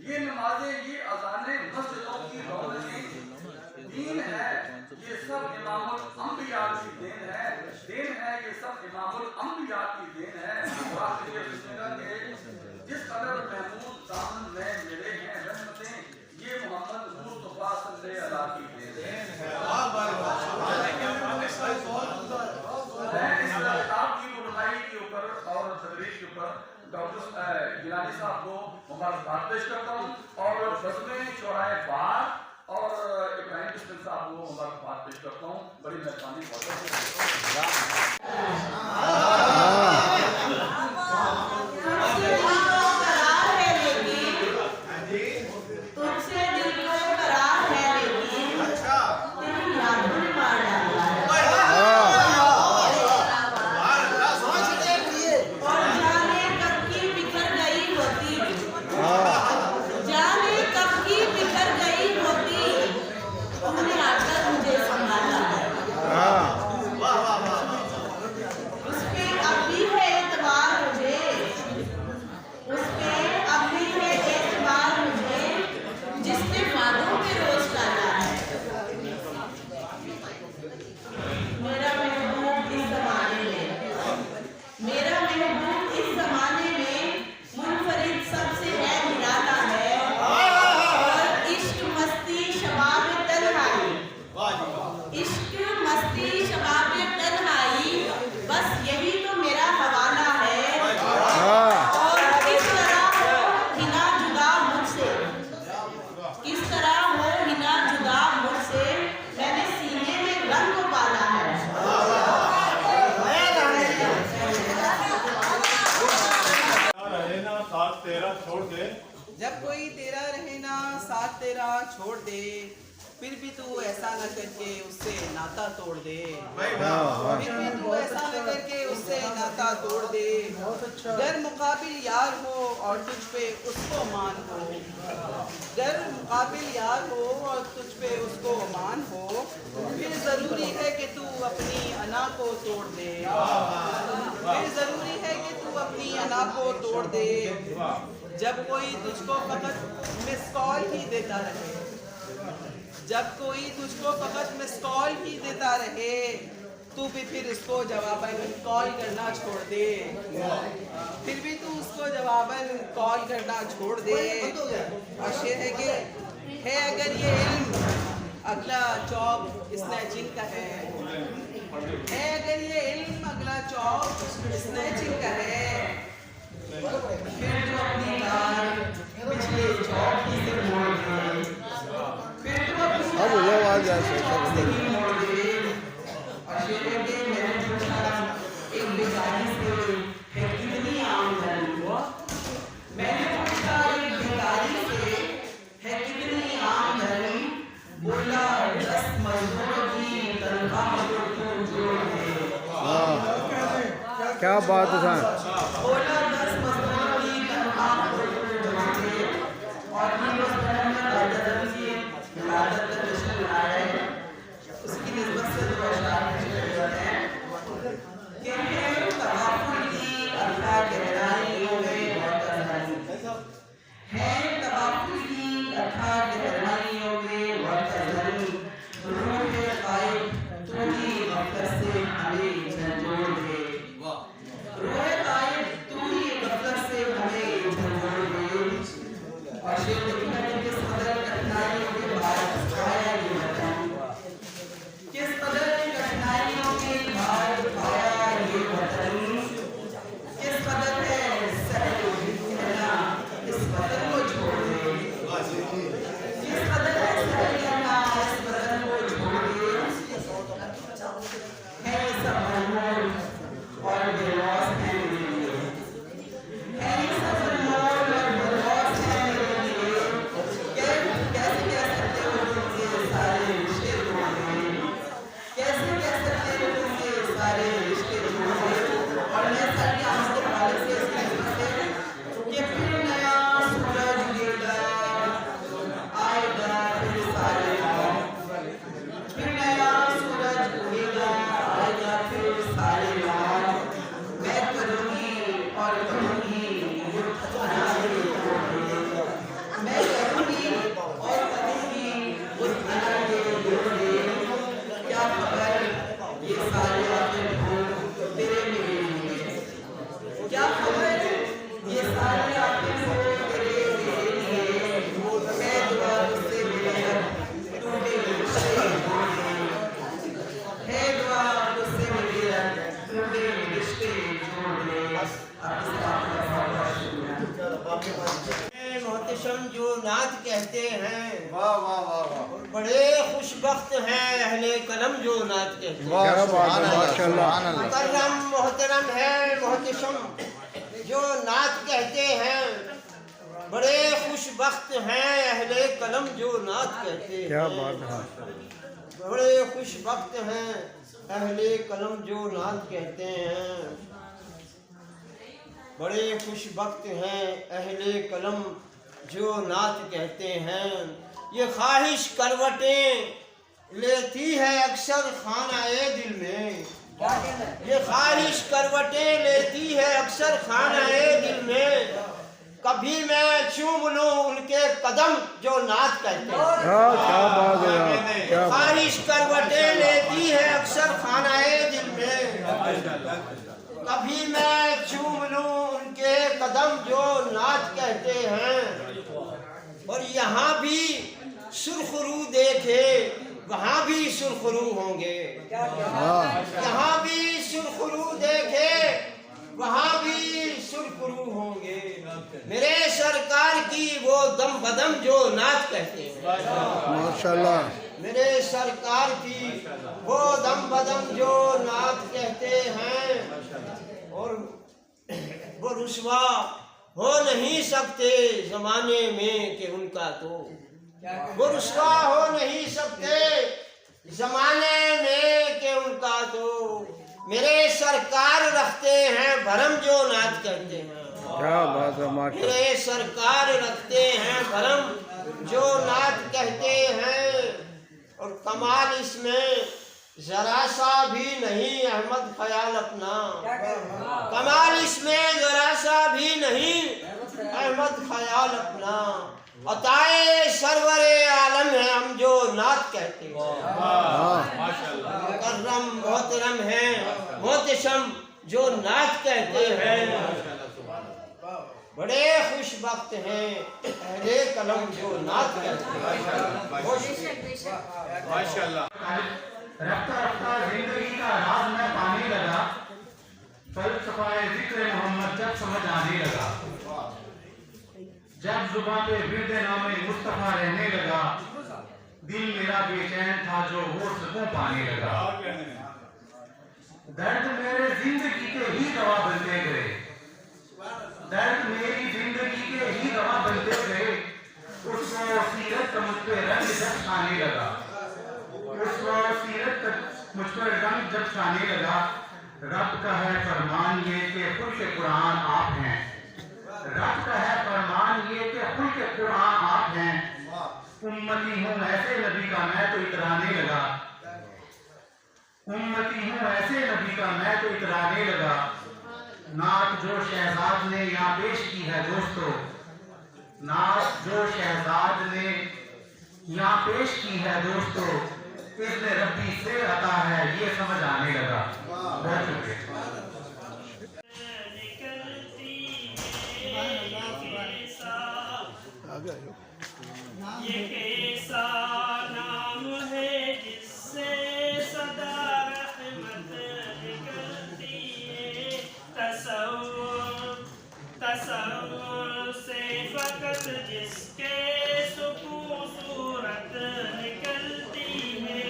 ये नमाजें, ये अज़ानें, मस्जिदों की रौनकें दीन है, ये सब इमामुल अंबिया की देन है। देन है ये सब इमामुल अंबिया की देन है। जिस कदर महमूद दामन में मेरे हैं रहमतें, ये मोहम्मद मुस्तफा सल्लल्लाहु अलैहि की देन है। मैं इस किताब की बुनाई के ऊपर और तदरीस के ऊपर डॉक्टर गिलानी साहब को मुबारकबाद पेश करता हूँ और बज़्म शोराए बार और इब्राहिम बिस्मिल साहब को मुबारकबाद पेश करता हूँ। बड़ी मेहरबानी, बहुत जब कोई तेरा रहना साथ तेरा छोड़ दे, फिर भी तू ऐसा न करके उससे नाता तोड़ दे। फिर भी तू ऐसा न करके उससे नाता तोड़ दे। डर मुकाबिल यार हो और तुझ पे उसको मान हो, डर मुकाबिल यार हो और तुझ पे उसको मान हो, फिर तोड़ दे। फिर जरूरी है कि तू अपनी अना को तोड़ दे। जब कोई तुझको फकत मिस कॉल ही देता रहे, जब कोई तुझको फकत मिस कॉल ही देता रहे, तू भी फिर उसको जवाबन कॉल करना छोड़ दे। फिर भी तू उसको जवाबन कॉल करना छोड़ दे। और शेर है कि है अगर ये इल्म अगला चौक स्नैचिंग का है अगर ये इल्म अगला चौक स्नैचिंग का है, फिर तू अपनी कार पिछले चौक ही से मोड़ दे। फिर तू अपनी अब ये आवाज आ से ही मोड़ दे। और शेर है कि मैंने पूछा एक बेचारी से है कितनी आमदन, मैंने पूछा एक बेचारी से है कितनी आमदन, बोला 10 मजदूर की तनख्वाह को तू जोड़ दे। क्या बात है बोला 10 मजदूर की तनख्वाह को तू जोड़ दे। और ये मजदूर की इबादत का जश्न मनाया है, उसकी निस्बत से दो अशआर है कि है तवाफुल की अल्लाह के गहराइयों में मुतज़ल्लिल, है तवाफुल की अल्लाह के गहराइयों में मुतज़ल्लिल, रूह ग़ाइब तू ही गफ़लत से हमें झंझोड़ दे। रूह ग़ाइब तू ही गफ़लत से हमें झंझोड़ दे। और शेर लिखा है किस कदर कठिनाइयों के बाद आया ये वतन, किस कदर कठिनाइयों के बाद आया ये वतन, किस कदर है सहल कहना इस वतन को छोड़ दे। किस कदर है सहल कहना इस वतन को छोड़ दे। है सब मनमोल और बेलौस है मेरे लिए, है सब मनमोल और बेलौस है मेरे लिए। कैसे कह सकते हो तुमसे सारे रिश्ते तोड़ दे, कैसे कह सकते हो तुमसे सारे रिश्ते तोड़ दे। और मैं सर के आंसू के हवाले से इसकी निस्बत है कि फिर नया सूरज उगेगा, आएगा फिर सारे रात, फिर नया सूरज उगेगा, आएगा फिर सारे रात। मैं करूँगी और करूँगी अना के तोड़ दे, मैं करूँगी और करूँगी उस अना के तोड़ दे। क्या खबर ये सारे आखिर हो तेरे मेरे लिए, क्या खबर ये सारे आखिर हो तेरे मेरे लिए। मैं दुआ तुझसे मेरे रब टूटे रिश्ते जोड़ दे, है दुआ तुझसे मेरे रब टूटे रिश्ते जोड़ दे। आपकी सलाम का बहुत शुक्रिया। मोहतशम जो नात कहते हैं, वाह वाह वाह वाह, बड़े खुशबख्त हैं अहले कलम जो नात कहते हैं। क्या बात है, माशाल्लाह। मुकर्रम मोहतरम है मोहतशम जो नात कहते हैं, बड़े खुशबख्त हैं अहले कलम जो नात कहते हैं। क्या बात है। बड़े खुशबख्त हैं अहले कलम जो नात कहते हैं, बड़े खुशबख्त हैं अहले कलम जो नात कहते हैं। ये ख्वाहिश करवटें लेती है अक्सर खानाए दिल में, ये ख्वाहिश करवटें लेती है अक्सर खानाए दिल में। कभी मैं चूम लूं उनके कदम जो नात कहते हैं। क्या बात है यार, क्या बात। ख्वाहिश करवटें लेती है अक्सर खानाए दिल में, कभी मैं चूम लूं उनके कदम जो नात कहते हैं। और यहाँ भी सुरखरू देखे वहाँ भी सुरखरू होंगे, यहाँ भी सुरखरू देखे वहाँ भी सुरखरू होंगे। मेरे सरकार की वो दम बदम जो नात कहते हैं। माशाल्लाह। मेरे सरकार की वो दम बदम जो नात कहते हैं। और वो रुसवा हो नहीं सकते जमाने में कि उनका तो, वो रुसवा हो नहीं सकते जमाने में कि उनका तो। मेरे सरकार रखते हैं भरम जो नात कहते हैं। क्या बात है, माशाल्लाह। मेरे सरकार रखते हैं भरम जो नात कहते हैं। और कमाल इसमें जरा सा भी नहीं अहमद ख्याल अपना, कमाल इसमें जरा सा भी नहीं अहमद ख्याल अपना, अताए सरवरे आलम है हम जो नात कहते हैं, मुकर्रम मोहतरम है मोहतशम जो नात कहते हैं, बड़े खुशबख्त हैं अहले कलम जो नात कहते हैं। माशाल्लाह। रफ्ता रफ्ता जिंदगी का राज मैं पाने लगा, फलसफाए जिक्र मोहम्मद जब समझ आने लगा, जब जुबान पे विरद नामे मुस्तफा रहने लगा, दिल मेरा बेचैन था जो वो सुकून पाने लगा, दर्द मेरे जिंदगी के ही दवा बनते गए, दर्द मेरी जिंदगी के ही दवा बनते गए, उसको सीरत का मुझ पे रंग जब छाने लगा, उसको सीरत का मुझ पर रंग जब छाने लगा, रब का है फरमान ये कि खुल के कुरान आप हैं, रब का है फरमान ये कि खुल के कुरान आप हैं, उम्मती हूँ ऐसे नबी का मैं तो इतराने लगा, उम्मती हूँ ऐसे नबी का मैं तो इतराने लगा, नात जो शहजाद ने यहाँ पेश की है दोस्तों, नात जो शहजाद ने यहाँ पेश की है दोस्तों, इज़्न रब्बी से अता है ये समझ आने लगा। बहुत शुक्रिया। ये कैसा नाम है जिससे सदा रहमत निकलती है, तसव्वुर से फकत जिसके सुकून सूरत निकलती है,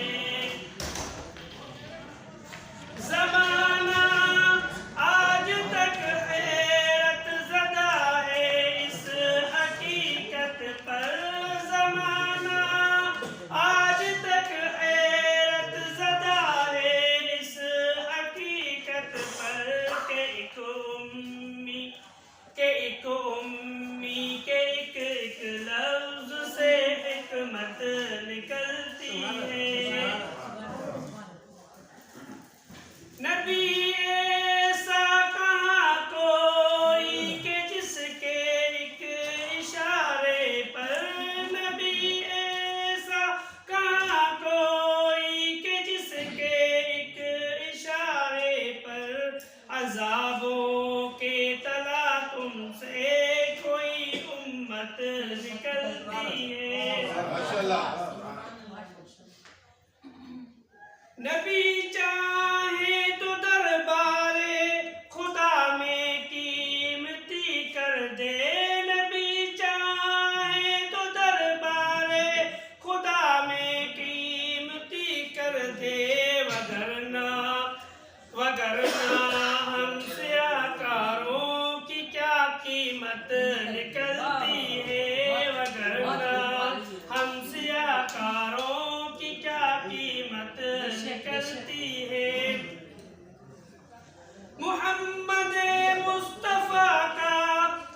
ज़माना आज तक हैरत ज़दा है इस हकीकत पर, ज़माना आज तक हैरत ज़दा है इस हकीकत पर, के एक उम्मी के एक लफ्ज़ से हिकमत निकलती है, नबी ऐसा कहाँ कोई के जिसके एक इशारे पर, नबी ऐसा कहाँ कोई के जिसके एक इशारे पर, अज़ाबों के तलाकुम से कोई उम्मत निकलती है, नबी चाहे तो दरबारे खुदा में कीमती कर दे, नबी चाहे तो दरबारे खुदा में कीमती कर दे, वगरना हमसे आकारों की क्या कीमत निकलती है, वगरना हमसे आकारों की क्या कीमत निकलती है, मोहम्मद मुस्तफा का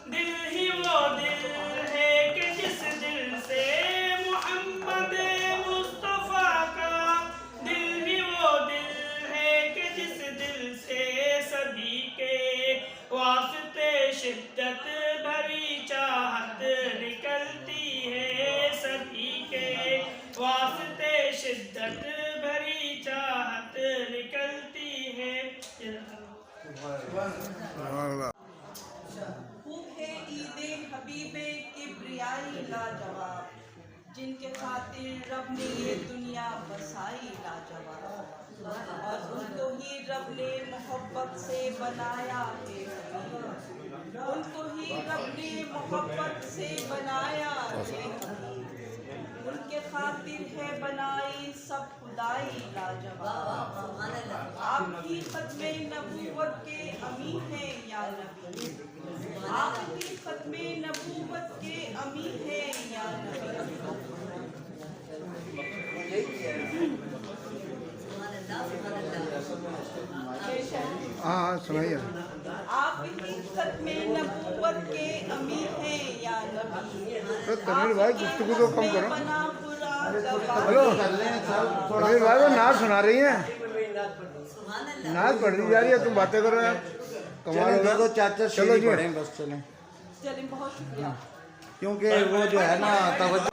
दिल ही वो दिल है कि जिस दिल से, मोहम्मद मुस्तफा का दिल ही वो दिल है कि जिस दिल से सभी के वास्ते शिद्दत भरी चाहत निकलती है, सभी के वास्ते शिद्दत भरी चाहत निकलती है। खूब है ईदे हबीबे किब्रियाई लाजवाब, जिनके खातिर रब ने ये दुनिया बसाई लाजवाब, और उनको ही रब ने मोहब्बत से बनाया है हबीब, उनको ही रब ने मोहब्बत से बनाया है हबीब, उनके खातिर है बनाई सब खुदाई लाजवाब, आप ही खत्मे नबूवत के अमीन हैं या नबी, आप ही खत्मे नबूवत के अमीन हैं या नबी, हाँ सुनाइए। आप ही खत्मे नबूवत के अमीर हैं या नबी, तमिल भाई गुफ्तगू तो कम करो। बना पुराना हेलो अभी भाई वो नाच सुना रही हैं, नाच पढ़ दी जा रही है, तुम बातें कर रहे हो, कमाल होगा। तो चाचा चलो जी पढ़ें बस चलें, चलिए, बहुत शुक्रिया। क्योंकि वो जो है ना तवज्जो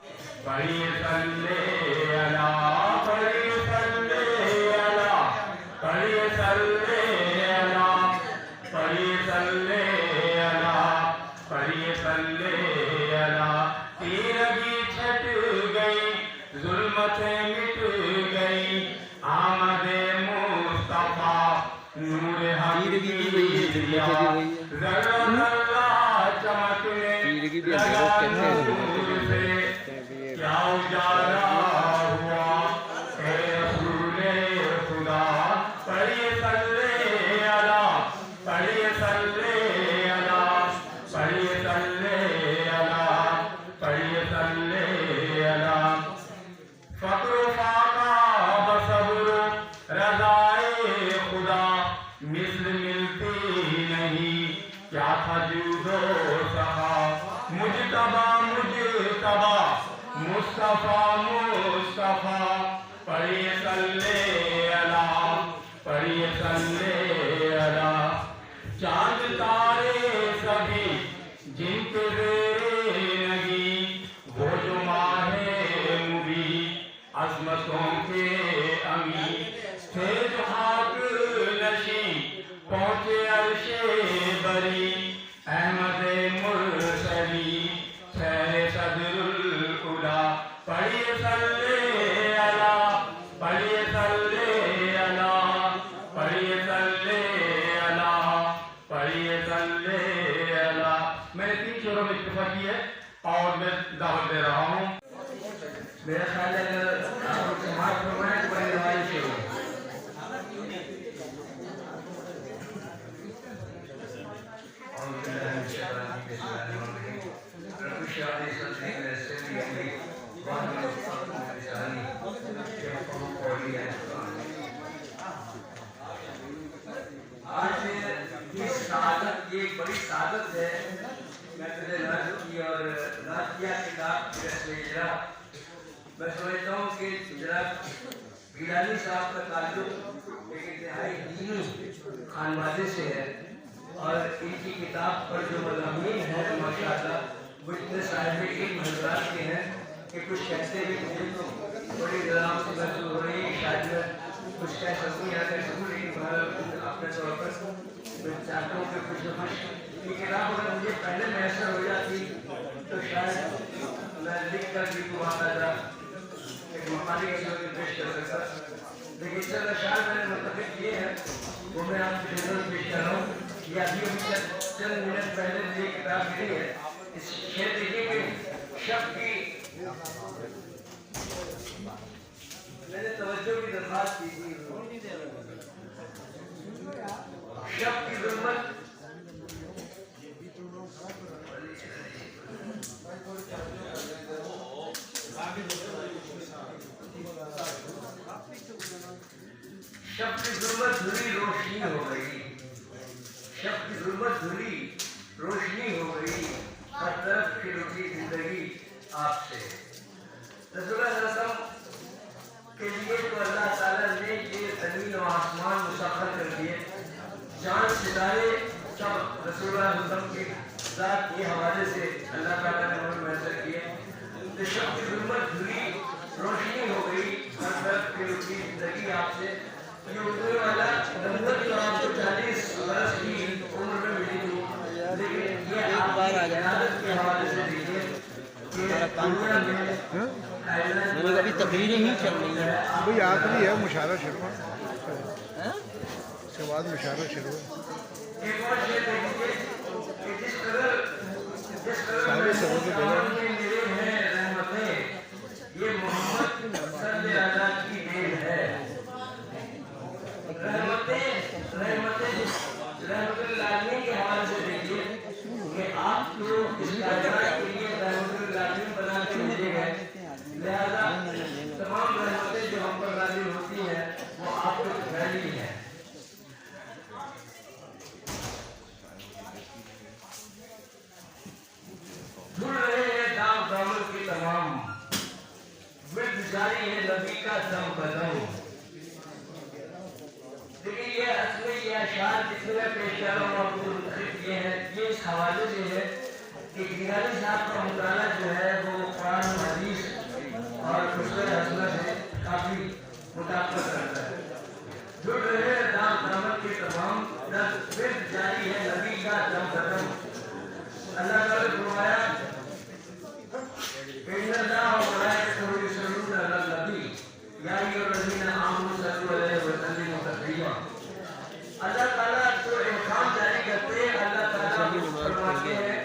खानवादे से है और इनकी किताब पर जो मज़ामीन है माशाअल्लाह वो इतने साहिब हजरात के हैं कि कुछ कहते भी मुझे तो बड़ी आराम से महसूस हो रही है, शायद मैं कुछ कह सकूँ या कह सकूँ, लेकिन अपने तौर पर मैं चाहता हूँ कि कुछ न कुछ ये किताब अगर मुझे पहले मैसर हो जाती तो शायद मैं लिख कर भी वहाँ का एक मकानी के पेश कर सकता, लेकिन चल अशार मैंने मुतफ़िक किए हैं वो मैं आपके नजर पेश कर रहा हूँ। ये अभी चंद मिनट पहले ये किताब मिली है, इस शेर देखिए कि शक की मैंने तवज्जो की दरख्वास्त की थी, शक की ज़ुल्मत शब की ज़ुल्मत धुली रोशनी हो गई, शब की ज़ुल्मत धुली रोशनी हो गई, हर तरफ की रुकी जिंदगी आपसे। रसूलुल्लाह सल्लल्लाहु अलैहि वसल्लम के लिए तो अल्लाह ताला ने ये ज़मीन और आसमान मुसख्खर कर दिए, चाँद सितारे सब रसूलुल्लाह सल्लल्लाहु अलैहि वसल्लम की ज़ात के हवाले से अल्लाह ताला ने उन्हें मैसर किए। तो शब की ज़ुल्मत धुली रोशनी हो गई, हर तरफ की रुकी जिंदगी आपसे। ये उर्दू वाला नंबर जो आपको 40 बरस की उम्र में मिली थी, लेकिन ये आप इबादत के हवाले से देखिए कि दुनिया में मैंने कभी तकरीरें ही चल रही है, भाई आखिरी है मुशारा शुरू उसके बाद मुशारा शुरू। एक और शेर देखिए कि जिस तरह मेरे हैं रहमतें, ये मोहम्मद सल्लल्लाहु अलैहि वसल्लम की देन है। रहमतुल आलमीन के हवाले से देखिए कि आप तो इस कायनात के लिए रहमतुल आलमीन बना के भेजे गए, लिहाजा तमाम रहमतें जो हम पर नाज़िल होती हैं वो आपको फैली हैं। धुल रहे हैं दाम दामन की तमाम, ये है, ये इस हवाले से है कि गिलानी साहब का मुताला जो है वो कुरान हदीस और उसके हसना से काफ़ी मुताबिक करता है। जुड़ रहे दामन के तमाम फिर जारी है नबी का दम खत्म। अल्लाह ताला ने फरमाया अल्लाह ताला जो इल्हाम जारी करते हैं, अल्लाह ताला फरमाते हैं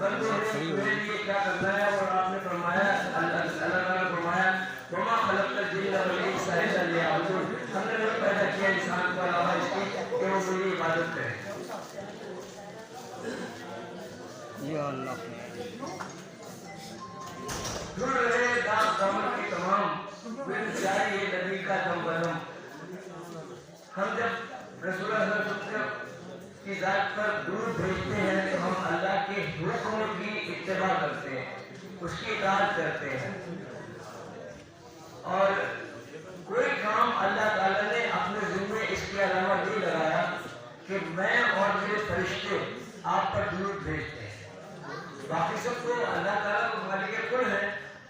बंदों ने मेरे लिए क्या करना है, और आपने फरमाया अल्लाह ताला ने फरमाया वमा खलक़तल जिन्ना वल इंसा इल्ला लियअबुदून, हमने नहीं पैदा किया इंसान को अलावा इसके कि वो मेरी इबादत करें। या अल्लाह जुड़ रहे दामन की तमाम फिर जारी है नबी का दम बदम। हम जब रसूलुल्लाह की जात पर दुरूद भेजते हैं तो हम अल्लाह के हुक्म की इत्तिबा करते हैं, उसकी इताअत करते हैं। और कोई काम अल्लाह ताला ने अपने ज़िम्मे इसके अलावा नहीं लगाया कि मैं और मेरे फरिश्ते आप पर दुरूद भेजते हैं। बाकी सब तो अल्लाह ताला को मालिक कुल है,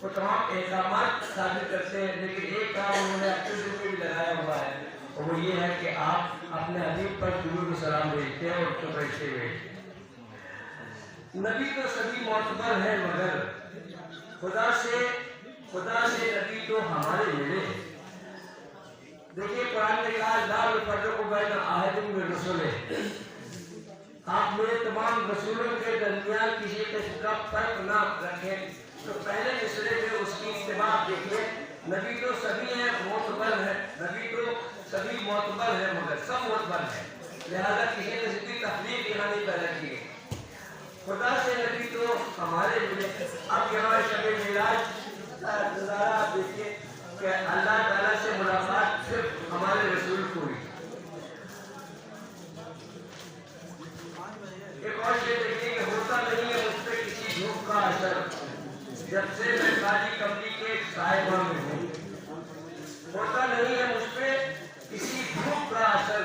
वो तमाम एहकामात साबित करते हैं, लेकिन एक काम उन्होंने अपने ज़िम्मे भी लगाया हुआ है, और वो ये है कि आप अपने हबीब पर दुरूद सलाम भेजते हैं और उसको फरिश्ते भेजते हैं। नबी तो सभी मोतबर है, मगर खुदा से नबी तो हमारे मिले। देखिए कुरान ने कहा ला युफ़र्रिक़ु बैन अहदिन मिन रुसुलिह, आप मेरे तमाम रसूलों के दरमियान किसी किस्म का फर्क ना रखें। तो पहले मिसरे में उसकी इत्तिबा देखिए, नबी तो सभी हैं मोतबर है, नबी तो सभी मोतबर है, मगर सब मोतबर है, लिहाजा किसी ने भी तफरीक यहाँ नहीं पैदा की। खुदा से नबी तो हमारे मिले। अब यहाँ शब मिराज का नज़ारा आप देखिए कि अल्लाह ताला से मुलाकात सिर्फ हमारे रसूल को हुई। एक और ये देखिए कि होता नहीं है उस पर किसी धूप का असर, जब से मैं काली कमली के साहिबा में हूँ। होता नहीं है मुझ पे किसी धूप का असर,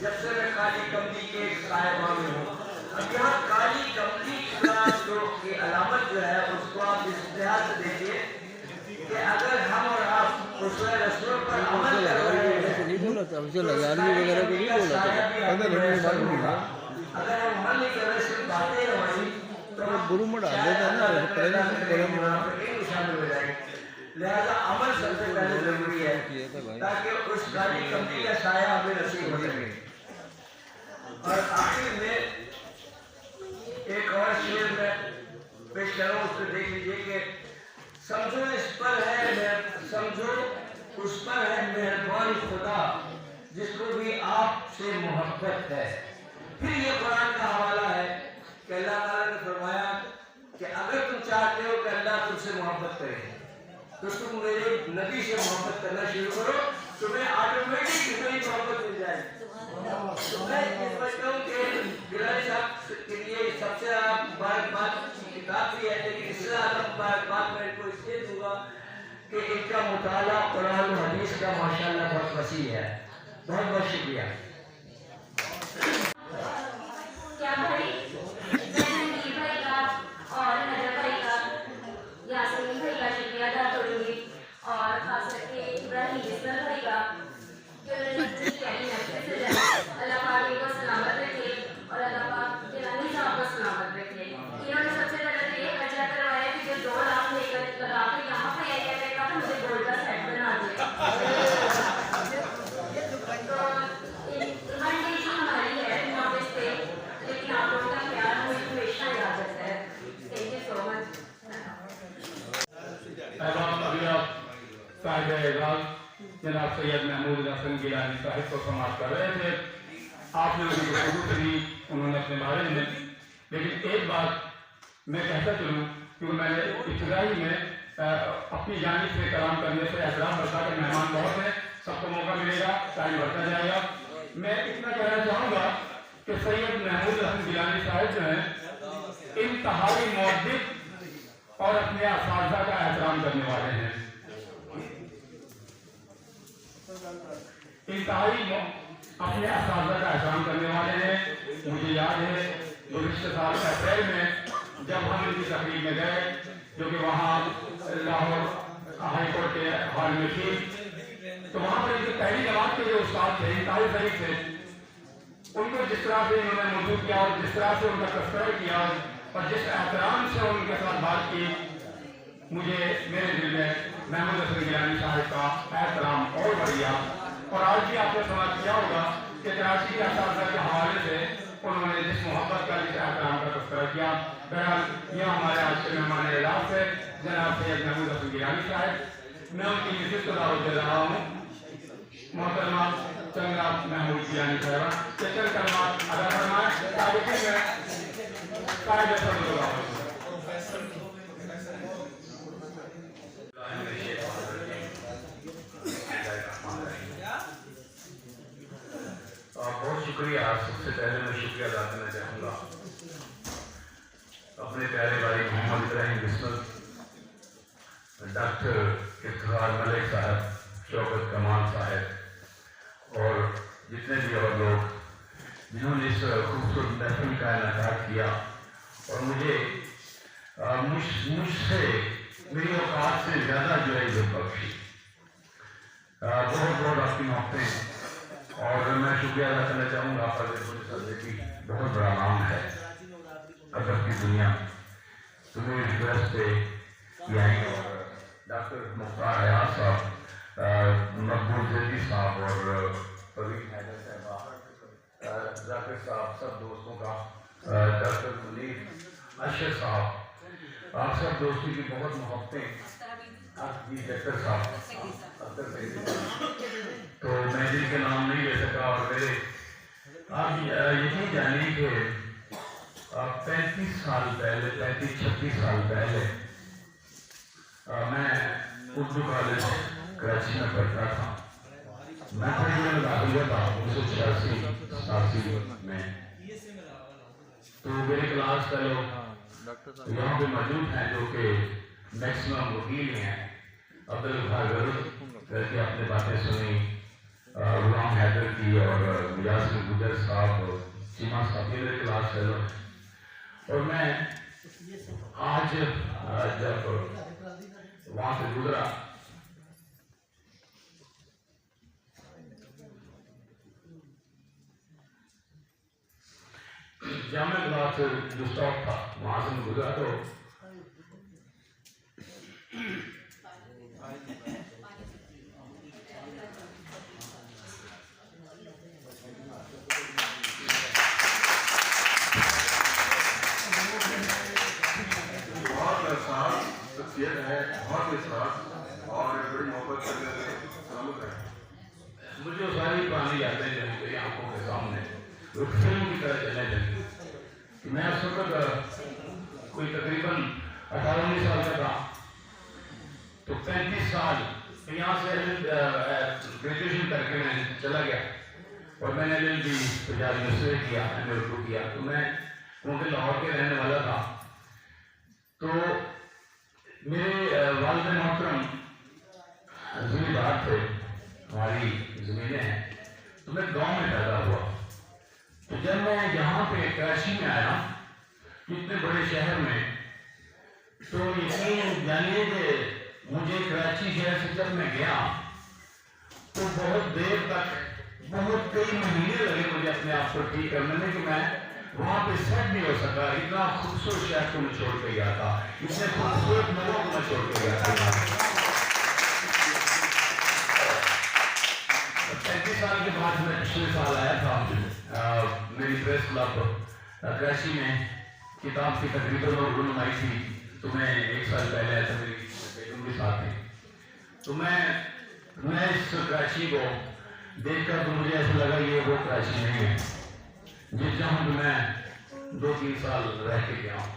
जब से मैं काली कमली के साहिबा में हूँ। अब यहाँ काली कमली का जो की अलामत जो है उसको आप इस लिहाज से देखिए कि अगर हम और आप उस रसूल पर अमल कर रहे हैं, अगर हम मन नहीं कर रहे सिर्फ बातें हमारी, तो गुरु में डाल देते हैं ना, शामिल हो जाएंगे। लिहाजा अमल सबसे पहले जरूरी है ताकि उस काली कमली का साया हमें नसीब हो सके। और आखिर में एक और शेर में पेश कर रहा हूँ, उसको देख लीजिए कि समझो इस पर है, समझो उस पर है मेहरबान खुदा जिसको भी आपसे मोहब्बत है। फिर ये कुरान का हवाला है कि अल्लाह ताला ने फरमाया कि अगर तुम चाहते हो कि अल्लाह तुमसे मोहब्बत करे तो तुम मेरे नबी से मोहब्बत करना शुरू करो, तुम्हें ऑटोमेटिक इतनी मोहब्बत मिल जाएगी। तो मैं ये समझता हूँ कि गिलानी साहब के लिए सबसे मुबारकबाद की किताब भी है, लेकिन इससे ज़्यादा मुबारकबाद मैं इनको इसलिए दूंगा कि इनका मुताला कुरान और हदीस का माशाअल्लाह बहुत वसी है। बहुत बहुत शुक्रिया। क्या भाई जहंगीर भाई का और हैदर भाई का, यासीन भाई का शुक्रिया अदा करूँगी, और खास करके इब्राहिम इस्माइल भाई का कि उन्होंने इतनी प्यारी नफ़रत से अल्लाह पाक इनको सलामत रखे और अल्लाह पाक गिलानी साहब को सलामत रखे। इन्होंने सबसे पहले तो ये खर्चा करवाया कि जो 2 लाख लेकर लगा के यहाँ पे आया था मुझे गोल्ड का सेट बना दिया। हमारी है नॉलेज पे, लेकिन आप लोगों का प्यार मुझे हमेशा याद रहता है। Thank you so much. अभी आप साहिब एजाज जनाब सैयद महमूद हसन गिलानी साहिब को समाप्त कर रहे थे। आपने उनकी गुफ्तगू करी उन्होंने अपने बारे में, लेकिन एक बात मैं कहता चलूँ क्योंकि मैंने इब्तिदाई में अपनी जानिब से कलाम करने से एहतराम बरता के मेहमान बहुत हैं, सबको मौका मिलेगा, टाइम बढ़ता जाएगा। मैं इतना कहना चाहूँगा कि सैयद महमूद हसन गिलानी साहिब जो हैं इंतहाई मुअद्दिब और अपने असातिज़ा का एहतराम करने वाले हैं। इंतहाई अपने असाज़ा का एहसान करने वाले हैं। मुझे याद है गुज़िश्ता साल अप्रैल में जब हम इनकी तकरीब में गए, जो कि वहाँ लाहौर हाई कोर्ट के हॉल में थी, तो वहाँ पर इनकी पहली जमात के जो उस्ताद थे, इंतहाई शरीफ थे, उनको जिस तरह से इन्होंने मौजूद किया और जिस तरह से उनका तस्करा किया और जिस एहतराम से उनके साथ बात की, मुझे मेरे दिल में महमूद हसन गिलानी साहब का एहतराम और बढ़ गया। और आज भी आपने समाज किया होगा कि कराची के असाज़ा के हवाले से उन्होंने जिस मोहब्बत का, जिस एहतराम का तस्करा किया। बहरहाल यह हमारे आज के मेहमान एजाज़ से जनाब सैयद महमूद हसन गिलानी साहब, मैं उनकी मिसेस को दावत दे रहा हूँ। मोहतरमा चंद्रा महमूद गिलानी साहब चंद कलमात अदा फरमाएं। तारीखी में कायदे पर बहुत शुक्रिया। सबसे पहले मैं शुक्रिया अदा करना चाहूँगा अपने प्यारे भाई मोहम्मद इब्राहिम बिस्मिल, डॉक्टर इफ्तिखार मलिक साहब, शौकत कमाल साहब और जितने भी और लोग जिन्होंने इस खूबसूरत महफिल का इनेकाद किया और मुझे मुझसे मेरी औकात से ज़्यादा जो है इज्जत बख्शी। बहुत बहुत आपकी मोहब्बतें। और मैं शुक्रिया अदा करना चाहूँगा की बहुत बड़ा नाम है अदब की दुनिया, तुम्हें रिक्वेस्ट पे यानी और डॉक्टर मुख्तार हयात साहब, मकबूल जैदी साहब और परवीन हैदर साहबा, जाकिर साहब, सब दोस्तों का, डॉक्टर मुनीर अशर साहब, आप सब दोस्तों की बहुत मोहब्बतें। जी डॉक्टर साहब तो मैं जिनके नाम नहीं ले सका और मेरे आप यकीन जानिए कि 35 साल पहले, 35-36 साल पहले मैं उर्दू कॉलेज कराची में पढ़ता था। मैं पढ़ने में दाखिला था 1986 में। तो मेरे क्लास का लोग यहाँ पे मौजूद हैं जो कि मैक्सिमम वकील हैं। अब्दुल भागर करके आपने बातें सुनी, गुलाम हैदर की और मुजासिर गुजर साहब और चीमा साहब, मेरे क्लास फेलो। और मैं आज जब वहाँ से गुजरा जामा क्लास जो स्टॉप था वहाँ से गुजरा तो मुझे सारी पुरानी यादें जो मेरी आंखों के सामने फिल्म की तरह चलने लगी। मैं उस वक्त कोई तकरीबन 18-19 साल का था। तो 35 साल यहाँ से ग्रेजुएशन करके मैं चला गया और मैंने LLB पंजाब यूनिवर्सिटी किया, MA किया। तो मैं क्योंकि लाहौर के रहने वाला था, तो मेरे वालिद मोहतरम जमींदार थे, हमारी ज़मीनें हैं, तो मैं गांव में पैदा हुआ। तो जब मैं यहाँ पे कराची में आया, इतने बड़े शहर में, तो यकीन जानिए कि मुझे कराची शहर से जब मैं गया तो बहुत देर तक, बहुत कई महीने लगे मुझे अपने आप को ठीक करने में कि मैं वहाँ पे सेट नहीं हो सका। इतना खूबसूरत शहर को मैं छोड़ के गया था, इतने खूबसूरत लोगों को मैं छोड़ के गया था। 35 साल के बाद मैं पिछले साल आया था मेरी प्रेस क्लब कराची में, किताब की तकरीबन और रुनुमाई थी। तो मैं 1 साल पहले आया था, मेरी बेगम के साथ थी। तो मैं इस कराची को देखकर तो मुझे ऐसा लगा ये वो कराची नहीं है जिस जहाँ पे मैं 2-3 साल रह के गया हूँ।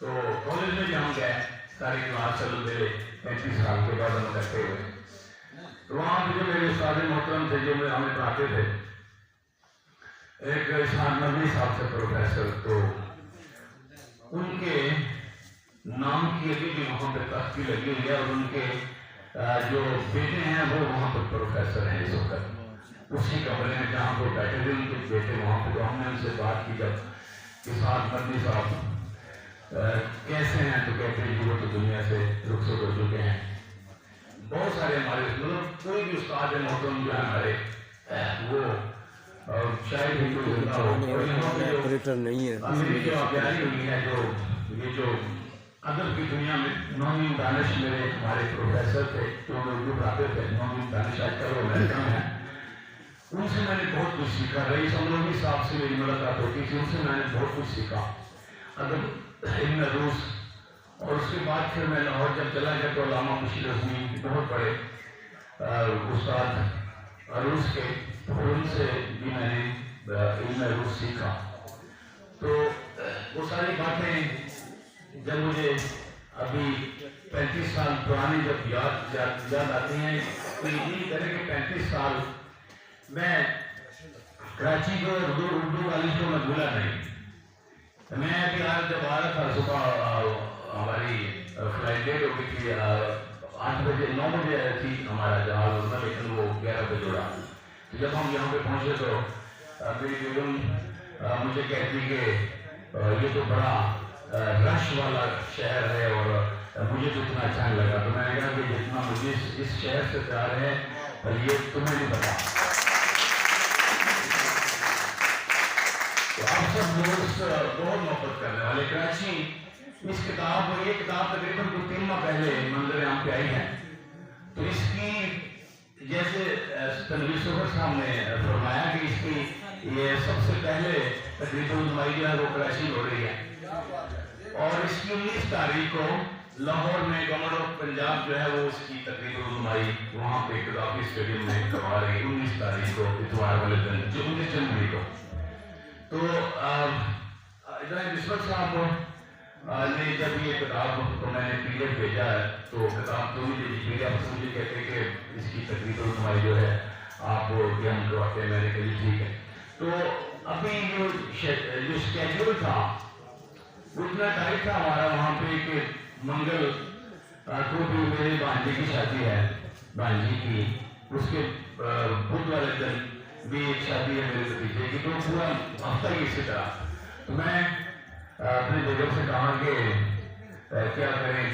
तो कॉलेज में जहाँ गए सारी क्लास चलो मेरे 35 साल के बाद हम करते हुए, तो वहाँ पे जो मेरे उस्ताद मोहतरम थे जो मेरे हमें पढ़ाते थे, एक इस्हाक नबी साहब से प्रोफेसर, तो उनके नाम की अभी भी वहाँ पे तख्ती लगी हुई है और उनके जो बेटे हैं वो वहाँ पर प्रोफेसर प्रोफेसर हैं इस वक्त, उसी कमरे में जहाँ पर बैठे थे उनके बेटे वहाँ पे, तो हमने उनसे बात की जब कि साहब मदनी साहब कैसे हैं, तो कहते हैं कि वो तो दुनिया से रुखसत हो चुके हैं। बहुत सारे हमारे मतलब कोई भी उस्ताद है मोहतरम जो है हमारे वो शायद ही कोई जिंदा हो, ऑपरेटर नहीं है मेरी जो अभियानी हुई है, जो ये जो अदब की दुनिया में नौमी दानिश मेरे हमारे प्रोफेसर थे जो उर्दू पढ़ाते थे, नौमी दानिश आजकल वो अमेरिका में है, उनसे मैंने बहुत कुछ सीखा। रईस अमरोही साहब से मेरी मुलाकात होती थी, उनसे मैंने बहुत कुछ सीखा अदब इल्म रूस। और उसके बाद फिर मैं लाहौर जब चला गया तो अल्लामा मुशीर रज़वी बहुत बड़े उस्ताद रूस के, उनसे भी मैंने इल्म रूस सीखा। तो वो सारी बातें जब मुझे अभी 35 साल पुरानी जब याद आती हैं तो यही करें कि 35 साल मैं कराची को उर्दू कॉलेज को मैं भूला नहीं। मैं अभी आज जब आ रहा था सुबह हमारी फ्लाइट लेट हो गई थी, 8 बजे 9 बजे थी हमारा जहाज होना, लेकिन वो 11 बजे उड़ा। तो जब हम यहाँ पे पहुँचे तो मेरी बेगम मुझे कहती कि ये तो बड़ा रश वाला शहर है और मुझे तो इतना अच्छा नहीं लगा। तो मैंने कहा कि जितना मुझे इस शहर से प्यार है ये तुम्हें नहीं पता। तो आप सब लोग बहुत मोहब्बत करने वाले। कराची इस किताब, ये किताब तकरीबन 3 माह पहले मंजर आम पे आई है, तो इसकी जैसे तनवीर सुहर साहब ने फरमाया कि इसकी ये सबसे पहले तकरीबन नुमाई जो है वो कराची हो रही है और इसकी 19 तारीख को लाहौर में गवर्नमेंट ऑफ पंजाब जो है वो उसकी तकरीबन नुमाई वहाँ पे कदाफी स्टेडियम में करवा रही है 19 तारीख को इतवार वाले दिन, जो 19 जनवरी को। तो इब्राहिम बिस्वत साहब ने जब ये किताब को मैंने PDF भेजा है तो किताब तो मुझे PDF से मुझे कहते कि इसकी तकरीबन नुमाई जो है आप ज्ञान करवाते हैं। मैंने कही ठीक है। तो अभी जो शेड्यूल था उतना टाइट था हमारा वहाँ पे कि मंगल को भी मेरे भांजे की शादी है, भांजी की, उसके बुध वाले दिन भी एक शादी है मेरे भतीजे की, तो पूरा हफ्ता ही इसी तरह। तो मैं अपने बेगम से कहा कि क्या करें,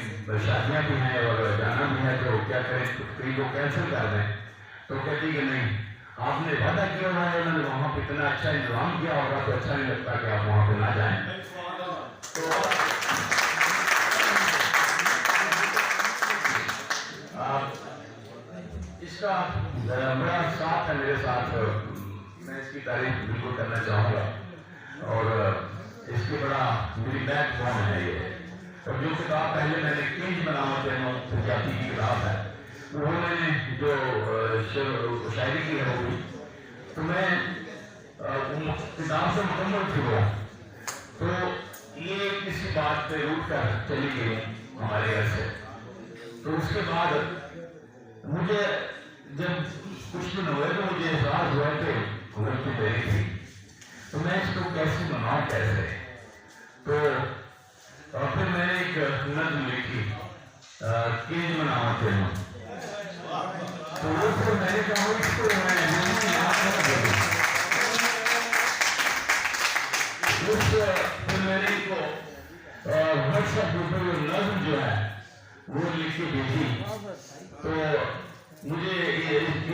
शादियाँ भी हैं और जाना भी है, तो क्या करें, तकरीब को कैंसिल कर दें। तो कहती कि नहीं, आपने वादा किया हुआ है, उन्होंने वहाँ पे इतना अच्छा इंतजाम किया होगा तो अच्छा नहीं लगता कि आप वहाँ पे ना जाएं। तो इसका बड़ा साथ है मेरे साथ, मैं इसकी तारीफ बिल्कुल करना चाहूँगा और इसकी बड़ा मेरी बैकबोन है ये। और जो किताब पहले मैंने किंज बनावट पंजाबी की किताब है, वो मैंने जो शायरी की है वो, तो मैं किताब से मुकम्मल थी वो, तो ये किसी बात पे रूट कर चली गई हमारे घर से। तो उसके बाद मुझे जब कुछ दिन हुए तो मुझे एहसास हुआ कि गलती मेरी थी, तो मैं इसको कैसे मनाऊं कैसे। तो फिर मैंने एक नज़्म लिखी किंज मनावते हैं, तो वो फिर मैंने कहा इसको मैं फिर मैंने इनको व्हाट्सएप ग्रुप में नज़्म जो है वो लिख के भेजी। तो मुझे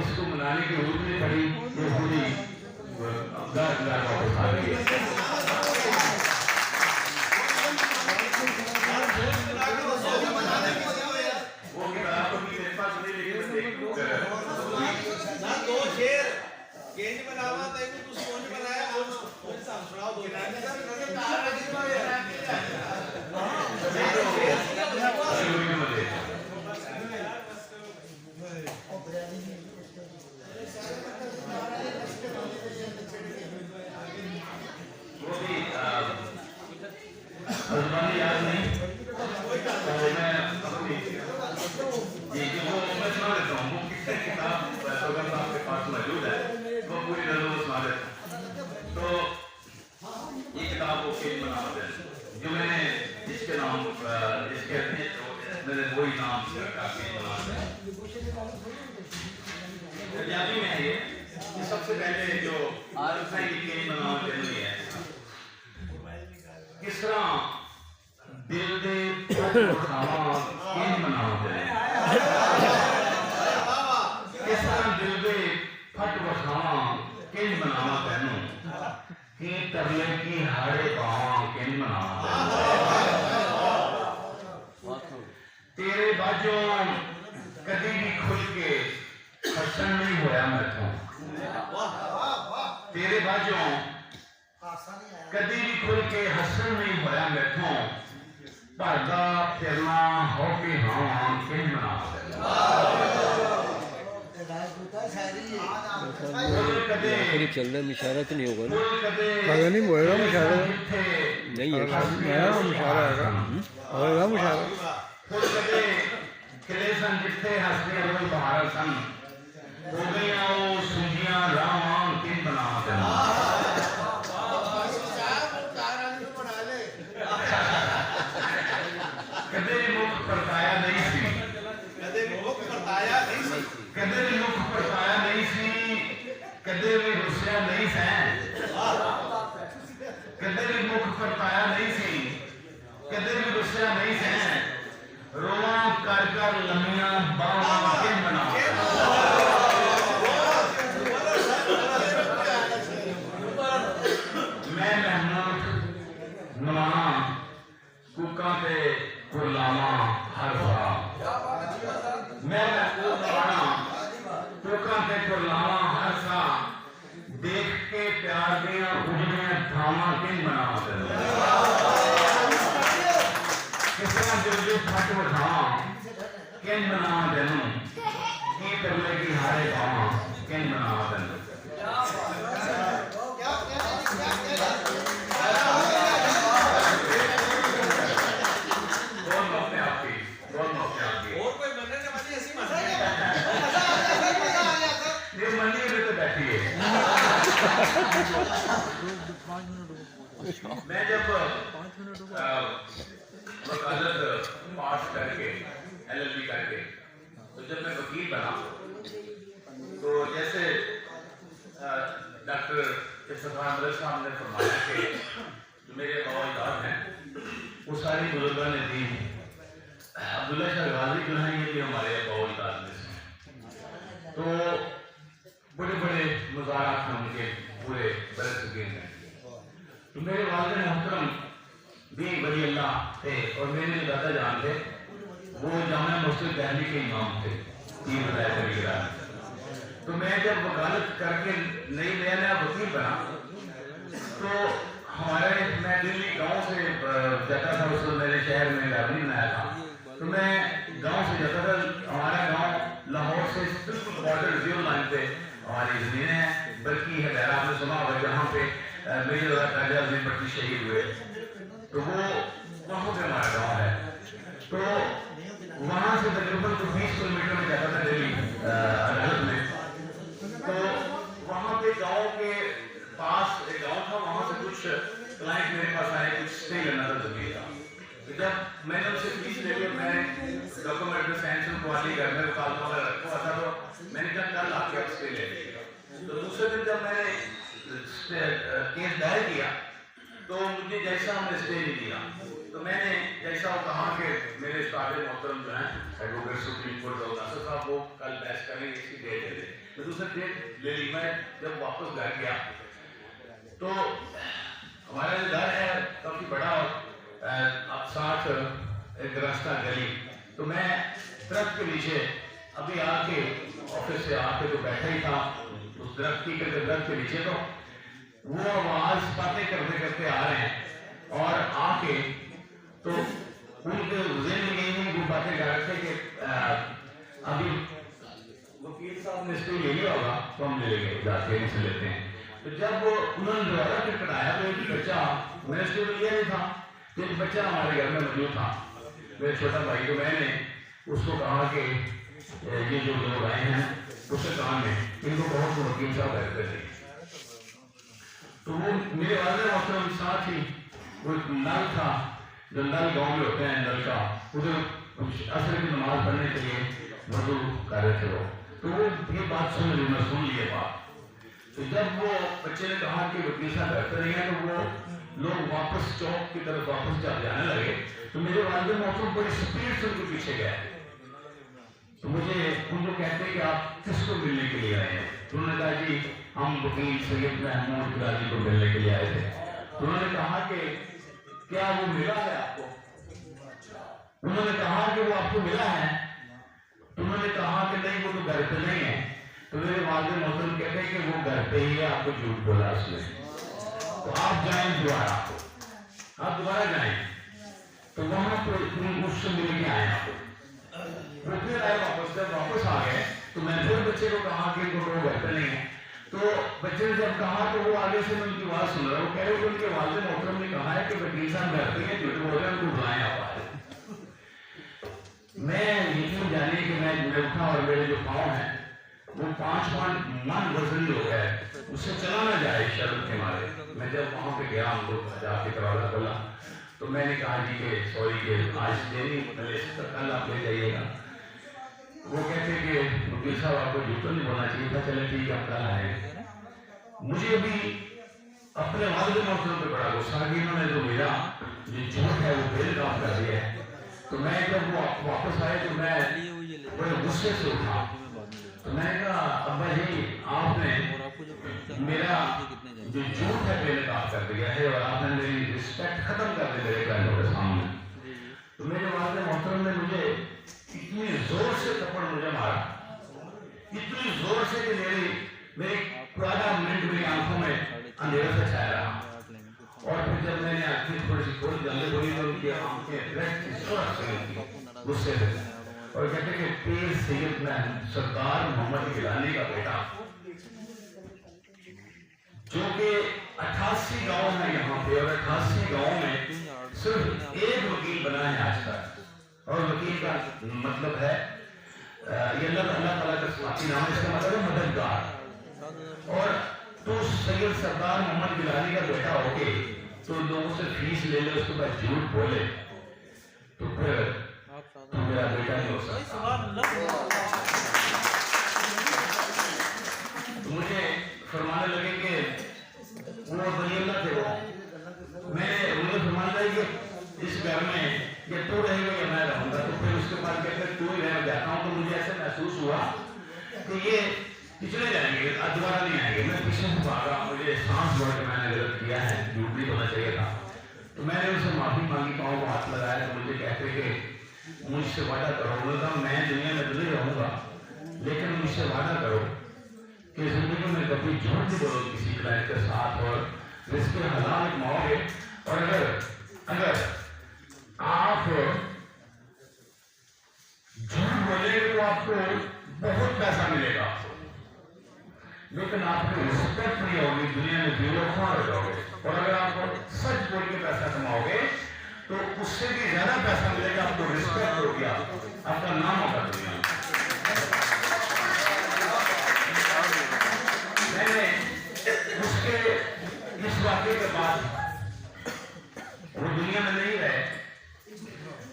इसको मनाने की जरूरत नहीं पड़ी, ये पूरी वापस आ गई। वो किताब तो मेरे पास नहीं, लेकिन दो शेर केंज बनावा था, एक तो सोच बनाया और सुनाओ दो याद नहीं, तो मैं मैं सुना देता हूँ। वो किससे किताब अगर आपके पास मौजूद है वो पूरी नज़र सुना देता हूँ। तो ये किताब वो केंज बनावट है जो मैंने इसके नाम मैंने वही नाम से रखा केंज बनावट है। पंजाबी में है ये सबसे पहले जो आरसा ये बनाना चाहिए है किस तरह दिल दे खावा किन बनाना चाहिए किस तरह दिल दे फट बखावा किन बनाना तैनू कि तरले की हाड़े पावा किन बनाना तेरे बाजों कभी भी खुल के हसन नहीं होया मैथों तेरे बाजों कभी भी खुल के हसन नहीं होया मैथों भागा फिरना हो के हाँ किन बना चलना मुशारा तो नहीं होगा ना पता नहीं बोलेगा मुशारा नहीं है मुशारा होगा मुशारा किले सन जिथे हंसते रोज बहार सन हो गई सूजियां रावां किन बना कदे भी मुख परताया नहीं सी कदे भी मुख परताया नहीं सी कदे भी मुख परताया नहीं सी कदे भी रुसिया नहीं सैं कदे भी मुख परताया नहीं सी कदे भी रुसिया नहीं सैं रोवा कर कर लम्मियां बावां किन बना मैं महमूद नवाना कुका पे कुलामा हर बार मैं महमूद नवाना कुका पे कुलामा हर सा देख के प्यार दिया उजड़ियां धामा किन बना किस तरह दिल दे फट उठावा किन बना देनू की करले की हारे पावा किन बना देनू मैं जब वकालत पास करके LLB करके तो जब मैं वकील बना तो जैसे डॉक्टर इफ्तिखार अहमद साहब ने फरमाया कि जो मेरे अवाज़दार हैं वो सारी बुजुर्गों ने दी अब्दुल्ला शाह गाजी जो हैं ये भी हमारे अवाज़दार में से तो बड़े बड़े मुज़ाहरात हैं उनके पूरे बरस के हैं तो मेरे वालिद मोहतरम भी वली अल्लाह थे और मेरे दादा जान थे वो जामिया मस्जिद दिल्ली के इमाम थे तीन वज़ाइफ तो मैं जब वकालत करके नई नया वकील बना तो हमारे मैं दिल्ली गांव से जाता था उस मेरे शहर में गाड़ी बनाया था तो मैं गांव से जाता था हमारा गांव लाहौर से बिल्कुल बॉर्डर जीरो लाइन पे हमारी ज़मीनें हैं बल्कि है आपने सुना होगा जहाँ पे मेरे राजा में पट्टी शहीद हुए तो वो वहाँ पे हमारा गाँव है तो वहाँ से तकरीबन 20 किलोमीटर में जाता था दिल्ली अदालत में तो वहाँ पे गाँव के पास एक गाँव था वहाँ से कुछ क्लाइंट मेरे पास आए कुछ स्टे करना था जरूरी था तो जब मैंने उनसे फीस ले लिया मैं डॉक्यूमेंट में सैंक्शन क्वालिटी घर में कालमा वगैरह रखा था तो मैंने कहा कल आके आप स्टे ले लीजिएगा तो दूसरे दिन जब मैंने केस दायर किया तो मुझे जैसा हमने स्टे नहीं दिया तो मैंने जैसा वो कहा कि मेरे उस्ताद मोहतरम जो हैं एडवोकेट सुप्रीम कोर्ट और नासर साहब वो कल बहस करेंगे इसकी डेट दे दें तो दूसरी डेट ले ली मैं जब वापस घर गया तो हमारा जो घर है काफ़ी बड़ा अब साथ एक रास्ता गली तो मैं ट्रक के नीचे अभी आके ऑफिस से आके तो बैठा ही था उस दरख्त के नीचे तो वो आवाज बातें करते करते आ रहे हैं और आके तो उनके ज़हन में यही वो बातें कर रहे थे कि अभी वकील साहब ने स्टे ले लिया होगा तो हम ले लेंगे जाके इनसे लेते हैं तो जब वो उन्होंने दोबारा फिर कटाया तो एक बच्चा मैंने स्टे लिया नहीं था तो एक बच्चा हमारे घर में मौजूद था मेरे छोटा भाई तो मैंने उसको कहा कि ये जो लोग आए हैं उसके काम में इनको बहुत वकील साहब रहते थे तो वो मेरे वाले मोहतरम साथ ही वो एक नल था जो नल गांव में होते हैं नल का उधर असर की नमाज पढ़ने के लिए वजू कर रहे थे वो तो वो ये बात सुन ली, मैं सुन लिए बात। तो जब वो बच्चे ने कहा कि वकील साहब बेहतर नहीं है, तो वो लोग वापस चौक की तरफ वापस जाने लगे। तो मेरे वालिद मोहतरम बड़ी स्पीड से उनके पीछे गए। तो मुझे उनको कहते हैं कि आप किसको मिलने के लिए आए हैं? तो उन्होंने कहा जी हम वकील सैयद महमूद गिलानी को मिलने के लिए आए थे। तो उन्होंने कहा कि क्या वो मिला है आपको? उन्होंने कहा कि वो आपको मिला है। तो उन्होंने कहा कि नहीं वो तो घर पे नहीं है। तो मेरे वालिद मोहतरम कहते हैं कि वो घर पे ही है, आपको झूठ बोला उसने। तो आप जाएं दोबारा, आप दोबारा जाएं। तो वहां पर मुझसे मिल के आए आपको। वो फिर आए वापस, जब वापस आ गए तो मैंने फिर बच्चे को कहा कि वो घर पे नहीं है। तो बच्चे ने जब कहा तो वो आगे से मैं उनकी बात सुन रहा हूँ। कह रहे कि उनके वालिद मोहतरम ने कहा है कि वकील साहब घर पे हैं, झूठ बोल रहे हैं, उनको बुलाएं आप आए। मैं यकीन जाने कि मैं उठा और मेरे जो पाँव हैं वो 5 मन वजनी हो गए, उससे चला ना जाए शर्म के मारे। मैं जब वहाँ पे गया उनको जाके दरवाजा खोला तो मैंने कहा जी कि सॉरी कि आज देनी कल आप ले जाइएगा। वो कहते कि वकील साहब आपको जूता नहीं बोलना चाहिए था, चले ठीक है आप कल आए। मुझे भी अपने वालिद मोहतरम पे बड़ा गुस्सा कि इन्होंने जो मेरा जो झूठ है वो बेनकाब कर दिया है। तो मैं जब वो वापस आए तो मैं बड़े गुस्से से उठा। तो मैंने कहा अब्बा जी आपने मेरा जो झूठ है बेनकाब कर दिया है और आपने मेरी रिस्पेक्ट खत्म कर दी मेरे बहनों के सामने। तो मेरे वालिद मोहतरम ने मुझे इतनी जोर से थप्पड़ मुझे मारा, इतनी जोर से कि मेरे पूरा मिनट मेरी आंखों में अंधेरा से छाया रहा। और फिर जब मैंने आंखें थोड़ी सी खोली जल्दी बोली तो उनकी आंखें गुस्से से और कहते कि पीर सैयद सरदार मोहम्मद गिलानी का बेटा जो कि 88 गांव है यहाँ पे और 88 गांव में सिर्फ एक वकील बना है आज तक। और वकील का मतलब है ये अल्लाह ताला का सिफाती नाम है, इसका मतलब है मददगार। और तो सैयद सरदार मोहम्मद गिलानी का बेटा होके तो लोगों से फीस ले ले, उसके बाद झूठ बोले तो फिर तो मेरा बेटा नहीं हो सकता। तो मुझे फरमाने लगे कि वो बनीला थे वो, मैं मुझे फरमाने लगे कि इस घर में ये तू रहेगा या मैं रहूंगा। तो फिर उसके बाद कहते तू ही रहना चाहता हूँ। तो मुझे ऐसे महसूस हुआ कि ये पिछले जाएंगे, दोबारा नहीं आएंगे। मैं पीछे से भागा, मुझे सांस जोड़ के मैंने गलत किया है, झूठ नहीं बोलना चाहिए था। तो मैंने उनसे माफी मांगी, पाँव को हाथ लगाया। तो मुझे कहते कि मुझसे वादा करो। बोलता मैं दुनिया में नहीं रहूंगा लेकिन मुझसे वादा करो कि जिंदगी में कभी झूठ नहीं बोलो किसी क्लाइंट के साथ और रिस्क हलाल कमाओगे। और अगर आप झूठ बोलेंगे तो आपको बहुत पैसा मिलेगा, लेकिन आपको रिस्पेक्ट नहीं होगी, दुनिया में बेवफा हो जाओगे। और अगर आप सच बोल के पैसा कमाओगे तो उससे भी ज्यादा पैसा मिलेगा, आपको रिस्पेक्ट होगी, आपका नाम होगा दुनिया में। मैंने उसके इस वाक्य के बाद वो दुनिया में नहीं रहे।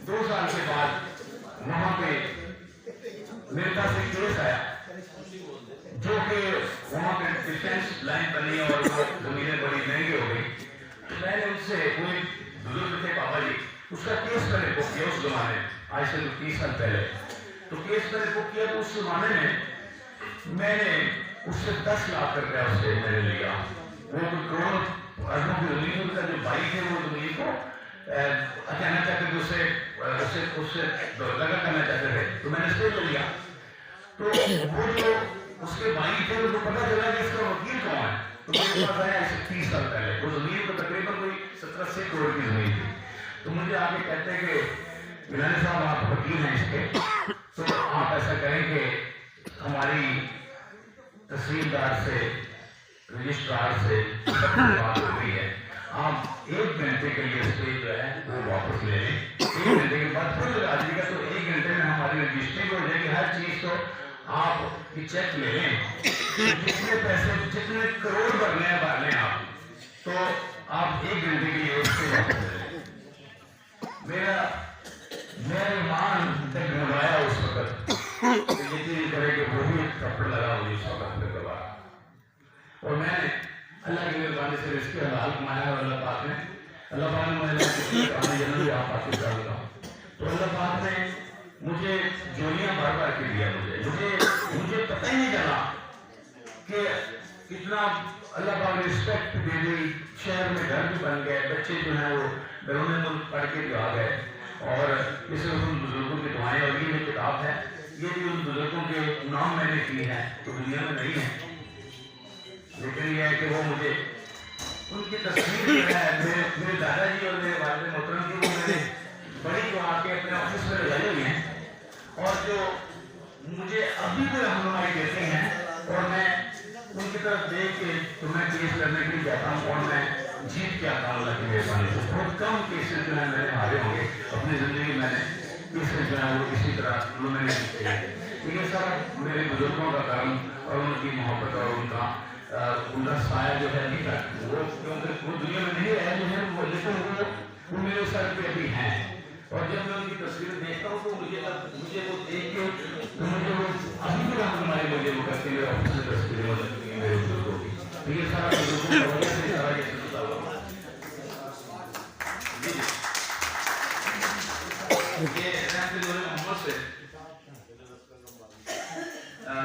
2 साल के बाद वहां पे मेरे पास एक केस आया जो कि वहां पे डिफेंस लाइन बनी और वो जमीनें बड़ी महंगी हो गई। तो मैंने उससे वो एक बुजुर्ग थे बाबा जी, उसका केस मैंने बुक किया उस जमाने में, आज से 30 साल पहले। तो केस मैंने बुक किया तो उस जमाने में मैंने उससे 10 लाख रुपया उससे मैंने लिया। वो करोड़ों अरबों की जमीन, उनका जो भाई थे वो जमीन को कहना चाहते थे, उससे लगा करना चाहते थे। तो मैंने स्टे ले लिया। तो वो जो उसके भाई थे उनको पता चला कि इसका वकील कौन है। तो मेरे पास आया ऐसे 30 साल पहले। वो जमीन को तकरीबन कोई 17 करोड़ की जमीन थी। तो मुझे आके कहते हैं कि गिलानी साहब आप वकील हैं इसके, तो आप ऐसा करें कि हमारी तहसीलदार से रजिस्ट्रार से बात हो गई है, आप 1 घंटे के लिए स्टे जो है वो वापस ले लें। 1 घंटे के बाद फिर लगा दीजिएगा तो 1 घंटे में हमारी रजिस्ट्री हो जाएगी। हर चीज तो आप चेक ले लें, जितने पैसे जितने करोड़ भरने हैं भर लें आप, तो आप 1 घंटे के लिए उससे वापस ले लें। मेरा ईमान डगमगाया उस वक्त यकीन करे कि वो भी थप्पड़ लगा मुझे इस वक्त के बाद। और मैंने अल्लाह की मेहरबानी से इसके हलाल कमाया और अल्लाह पाक ने मुझे जन्म यहाँ पाकिस्तान का, तो अल्लाह पाक ने मुझे जोलियाँ बार बार के दिया। मुझे पता ही नहीं चला कि कितना अल्लाह पाक ने रिस्पेक्ट दे दी। शहर में घर भी बन गए, बच्चे जो हैं वो घरों में मुल्क पढ़ के जो आ गए। और इसमें उन बुजुर्गों की दुआएं, और ये किताब है, ये भी उन बुजुर्गों के नाम मैंने की है तो दुनिया में नहीं है, लेकिन यह है कि वो मुझे उनकी तस्वीर जो है मेरे दादाजी और मेरे वालिद मोहतरम की, वो मैंने बड़ी को आके अपने ऑफिस में लगाई हुई हैं। और जो मुझे अभी भी रहनुमाई देते हैं और मैं उनकी तरफ देख के तो मैं केस करने के लिए जाता हूँ और मैं जीत के आता हूँ अल्लाह की मेहरबानी से। बहुत कम केसेस जो है मैंने हारे होंगे अपनी ज़िंदगी में, मैंने केसेस जो है वो इसी तरह उन्होंने जीते हैं। तो ये सब मेरे बुजुर्गों का कर्म और उनकी मोहब्बत और उनका साया जो है अभी तक वो, क्योंकि वो दुनिया में नहीं रहे जो है वो, लेकिन वो मेरे सर पे अभी हैं। और जब मैं उनकी तस्वीर देखता हूँ तो मुझे वो देख के तो मुझे वो अभी भी रहनुमाई मुझे वो करती है अपनी तस्वीरें हो सकती हैं मेरे बुजुर्गों की। तो ये सारा बुजुर्गों का वजह से सारा ये सुनता हुआ ये रहमतुल्लाह मोहम्मद से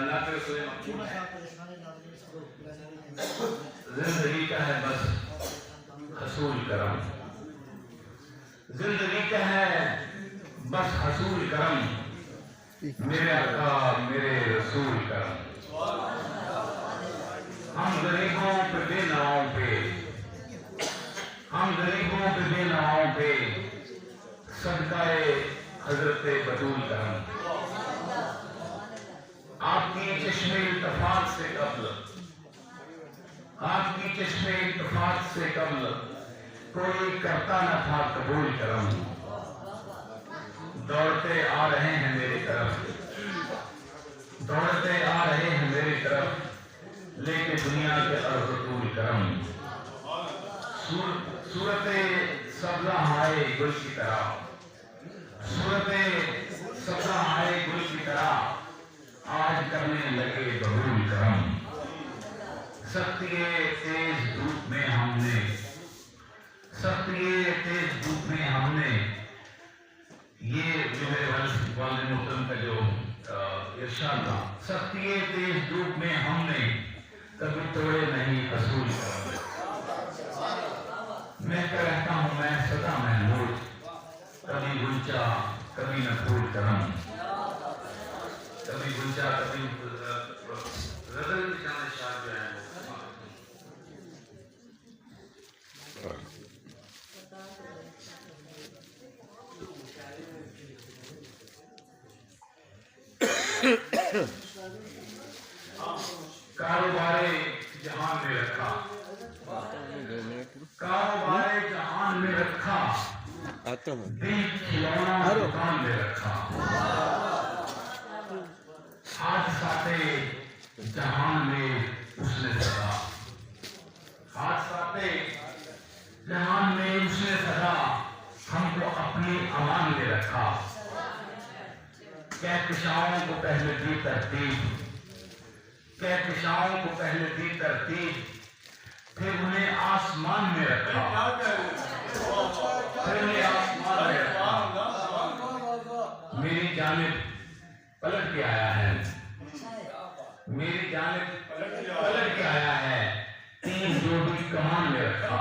नाते रसूल मकबूल है। जिंदगी का है बस हसूल करम, जिंदगी का है बस हसूल करम, मेरे आका मेरे रसूल करम। हम गरीबों पे बेनाओं पे, हम गरीबों पे बेनाओं पे सदकाए हजरत बतूल करम। आपकी चश्मे इत्तफाक से कब्ल, आपकी चश्मे इत्तफाक से कब्ल कोई करता न था कबूल करम। दौड़ते आ रहे हैं मेरी तरफ, दौड़ते आ रहे हैं मेरी तरफ, लेके दुनिया के अर्ज़ करम। सूरत सब्ज़ा हाय गुल की तरह, सूरत सब्ज़ा हाय गुल की तरह आज करने लगे बबूल करम। सख्ती तेज धूप में हमने, सख्ती तेज धूप में हमने, ये जो मेरे वालिद मोहतरम का जो इरशाद था, सख्ती तेज धूप में हमने कभी तोड़े नहीं असूल करम। मैं क्या रहता हूँ मैं सदा महमूद, कभी गुंचा कभी न फूल करम, कभी गुंचा कभी रजल निशान शाह जो है कारोबारे जहान में रखा, कारोबारे जहान में रखा, दीप खिलौना दुकान में रखा। हादसाते जहान में उसने सदा, हादसाते जहान में उसने सदा हमको अपनी अमान में रखा। कहकशाओं को पहले दी तरतीब, कहकशाओं को पहले दी तरतीब, फिर उन्हें आसमान में रखा, फिर उन्हें आसमान में रखा। मेरी जानिब पलट के आया है, मेरी जानिब पलट के आया है, 3 जोड़ी कमान में रखा।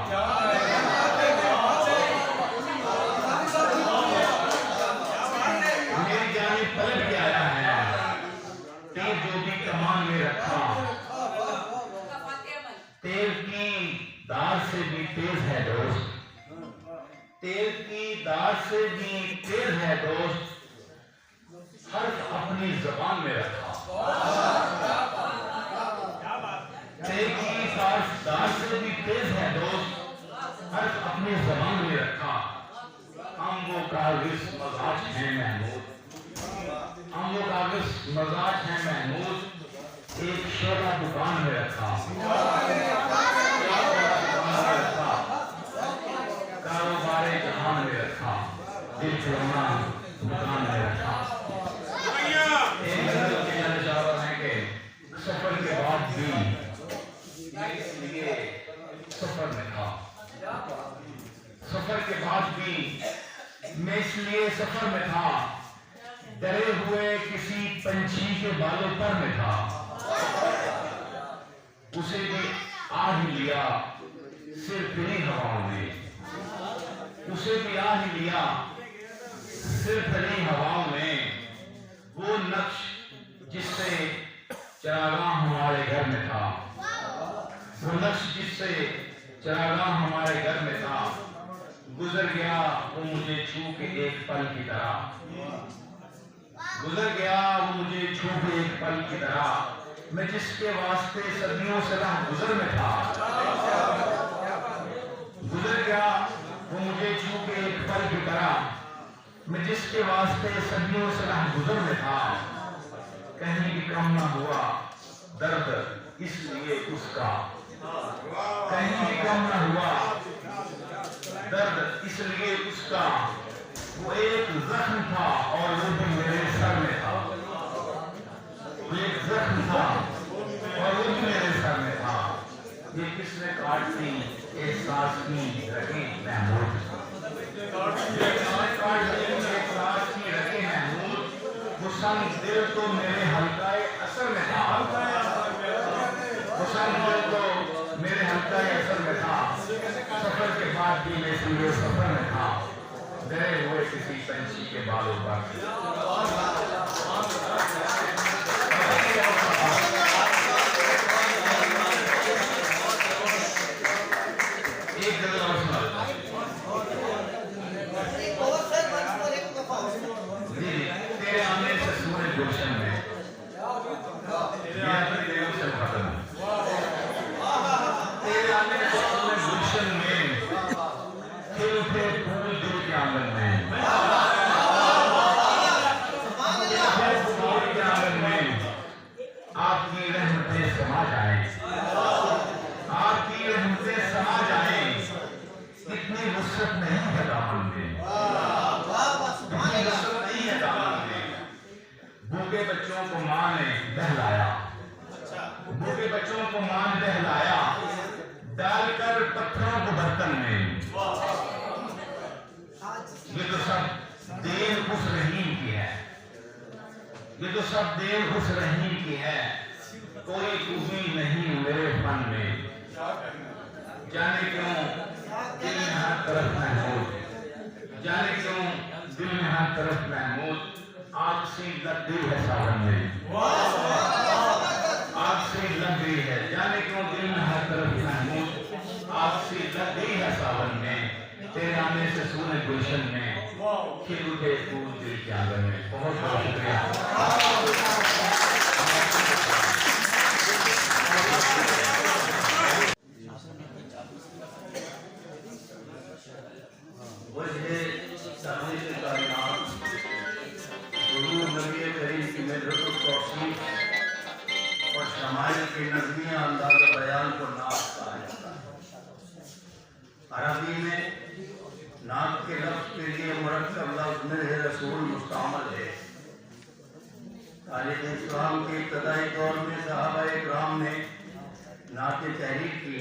मेरी जानिब पलट के आया है, 3 जोड़ी कमान में रखा। तेल की दार से भी तेज है दोस्त, तेल की दार से भी तेज है दोस्त, हर्फ अपनी जबान में रखा। तेल की दार से भी तेज है दोस्त, हर्फ अपनी जबान में रखा। हम वो कागिज मजाज हैं महमूद, हम वो कागिज मजाज हैं महमूद, एक शोला दुकान में रखा, कारोबारे जहान में रखा, दिल खिलौना दुकान में रखा। इसलिए सफर में था, डरे हुए किसी पंछी के बालों पर में था। उसे भी आ ही लिया सिर्फ इन्हीं हवाओं में, उसे भी आ ही लिया सिर्फ इन्हीं हवाओं में। वो नक्श जिससे चरागाह हमारे घर में था, वो नक्श जिससे चरागाह हमारे घर में था, गुजर गया वो मुझे छू के एक पल की तरह, गुजर गया वो मुझे छू के एक पल की तरह। मैं जिसके वास्ते सदियों से राह गुजर में था, गुजर गया वो मुझे छू के एक पल की तरह। मैं जिसके वास्ते सदियों से राह गुजर में था, कहीं भी कम ना हुआ दर्द इसलिए उसका, कहीं भी कम ना हुआ दर्द इसलिए उसका। वो एक जख्म था और वो भी मेरे सर में था, वो एक जख्म था और वो भी मेरे सर में था। ये किसने काट दी एहसास की रखे महमूद, रखे महमूद। वो संग दिल तो मेरे हल्काए असर में था, वो संग दिल तो मेरे हल्काए असर में था। सफर के बाद भी मैं सीधे सफर में था, डरे हुए किसी पंछी के बालों पर। एक जगह और सुना तेरे आने से सूरज गुलशन में खत्म, तेरे आने से सूरज गुलशन में खिल उठे फूल दिल के आंगन में, फूल के आंगन में आपकी रहमतें समा जाए, आपकी रहमतें समा जाए। इतनी वुसअत नहीं है दामन में, इतनी वुसअत नहीं है दामन में। भूखे बच्चों को माँ ने बहलाया, भूखे बच्चों को माँ ने बहलाया, डालकर पत्थरों को बर्तन में। ये तो सब देन उस रहीम की है, ये तो सब देन उस रहीम की है। कोई खूबी नहीं मेरे फन में, जाने क्यों दिल में हर तरफ महमूद, जाने क्यों दिल में हर तरफ महमूद। आग से लग गई है सावन में, आग से लग गई है, जाने क्यों दिल में हर तरफ महमूद। आग से लग गई है सावन में, तेरे आने से सूरज गुलशन में खिल उठे फूल दिल के आंगन में। बहुत बहुत शुक्रिया। और शमाइल के नज़मिया अंदाज़ बयान को नात कहा जाता है। अरबी में नात के लफ्ज़ के लिए मुरक्कब लफ्ज़ मिर्ह रसूल मुस्तअमल है। तारीख़ इस्लाम के इब्तदाई दौर में सहाबा-ए-किराम ने नात तहरीक की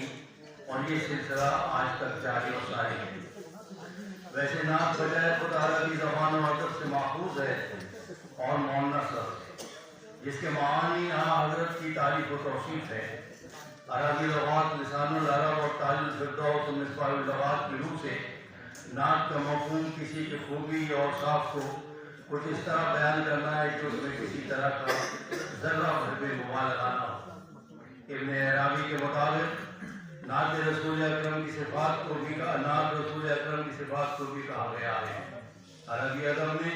और ये सिलसिला आज तक जारी और सारी है। वैसे नात बजाय खुद अरबी ज़बान और अदब से माखूज़ है और मुअन्नस लफ्ज़ है, जिसके मानी यहाँ हज़रत की तारीफ़ व तौसीफ़ है। अरबी लग़ात लिसानुल अरब और ताजुल फ़िरदौस और मिसबाहुल लग़ात की रूह से नात का मफ़हूम किसी की खूबी और साफ़ को कुछ इस तरह बयान करना है कि उसमें किसी तरह का ज़र्रा भर भी मुबालगा ना हो। इब्न अराबी के मुताबिक नात रसूल अकरम की सिफ़ात को भी नात रसूल अकरम की सिफ़ात को भी कहा गया है। अरबी अदब में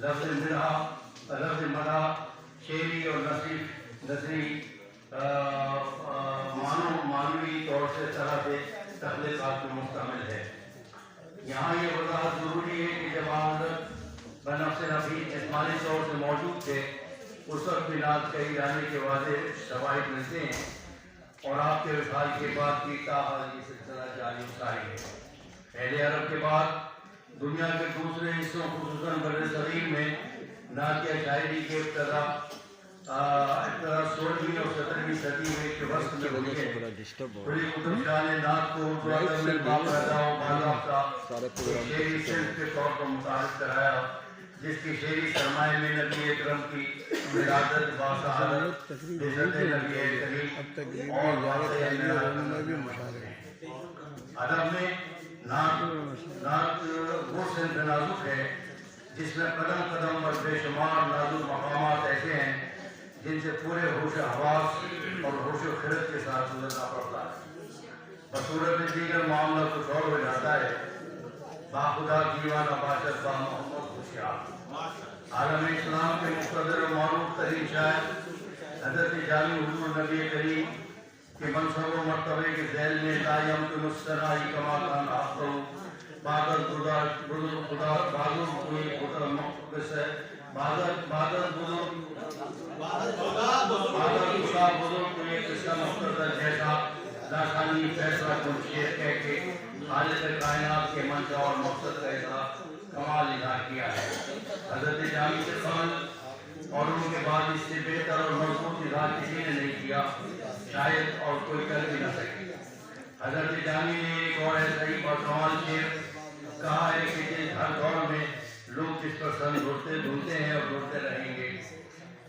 लफ्ज़ मिरहा, लफ्ज़ मदा, शेरी और नसरी मानवी तौर से तरह से तख्लीक़ात में मुश्तमिल है। यहाँ ये वज़ाहत ज़रूरी है कि जब हज़रत बनफ़्स नबी जिस्मानी तौर से मौजूद थे, उस वक्त भी नात कही जाने के वाज़ेह शवाहिद मिलते हैं और आपके विसाल के बाद भी ताहाल ये सिलसिला जारी सारी है। पहले अरब के बाद दुनिया के दूसरे हिस्सों खुसूसन बर्र-ए-सग़ीर में नात या शायरी के इब्तिदा 16वीं और 17वीं सदी में वस्त में हुई है। बड़ा डिस्टर्ब हो बड़ी कुतुबशाह ने नात को उर्दू अदब में बाकायदा बाज़ाब्ता सारे प्रोग्राम शेरी सिर्फ के तौर पर मुतारिफ कराया, जिसकी शेरी सरमाए में नबी अकरम की विरादत बासहारत इज़्ज़त नबी करीम और अदब में नात वो सिंध नाजुक है जिसमें कदम कदम पर बेशुमार नाजुक मकामात ऐसे हैं जिनसे पूरे होश हवास और होश खिरत के साथ गुजरना पड़ता है। बसूरत दीगर मामला कुछ और हो जाता है। बाखुदा दीवाना बाशद बा मोहम्मद खुशियार आलम इस्लाम के मुक़द्दर और मारूफ तरीन शायर हज़रत जामी हुज़ूर नबी करीम के मनसब व मर्तबे के ज़ैल में लायम के मुस्तनाई कमा कान आपको बादल खुदा बुजुर्ग खुदा बादल कोई खुदा मुक़द्दस है बादल बादल बुजुर्ग बादल खुदा बुजुर्ग कोई किस्सा मुक़द्दस जैसा लासानी फैसला कुछ शेर कह के खालिद कायनात के मंशा और मकसद का ऐसा कमाल इज़हार किया है। हज़रत जामी के क़ब्ल और उनके बाद इससे बेहतर और मजबूत इज़हार किसी ने नहीं किया, शायद और कोई कर भी न सके। हज़रत जामी ने एक और ऐसा ही कमाल शेर कहा है कि जिस हर दौर में लोग जिस पर सन ढूंढते हैं और ढूंढते रहेंगे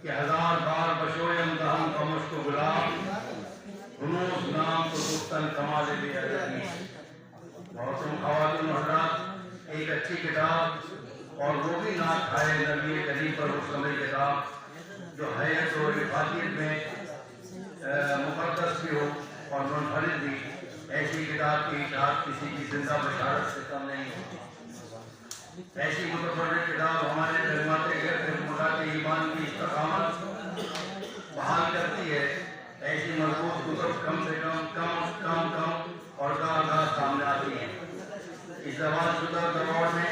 कि हजार बार बशोयम दहम का मुश्क गुलाम हुनूस नाम तो दुख्तन कमाल भी अदबी। मौसम ख़वातीन हज़रात, एक अच्छी किताब और वो भी ना खाए नबी करीम पर मुश्तमिल किताब जो हैत और रिफाकियत में मुक़द्दस भी हो और मुनफरिद भी, ऐसी किताब की इशाअत किसी की जिंदा बशारत से कम नहीं होती। ऐसी मुतफर्रिद किताब हमारे जज्बात ईमान की इस्तकामत बहाल करती है। ऐसी मजबूत कुतुब कम से कम और गाह सामने आती है। इस ज़वालशुदा दौर में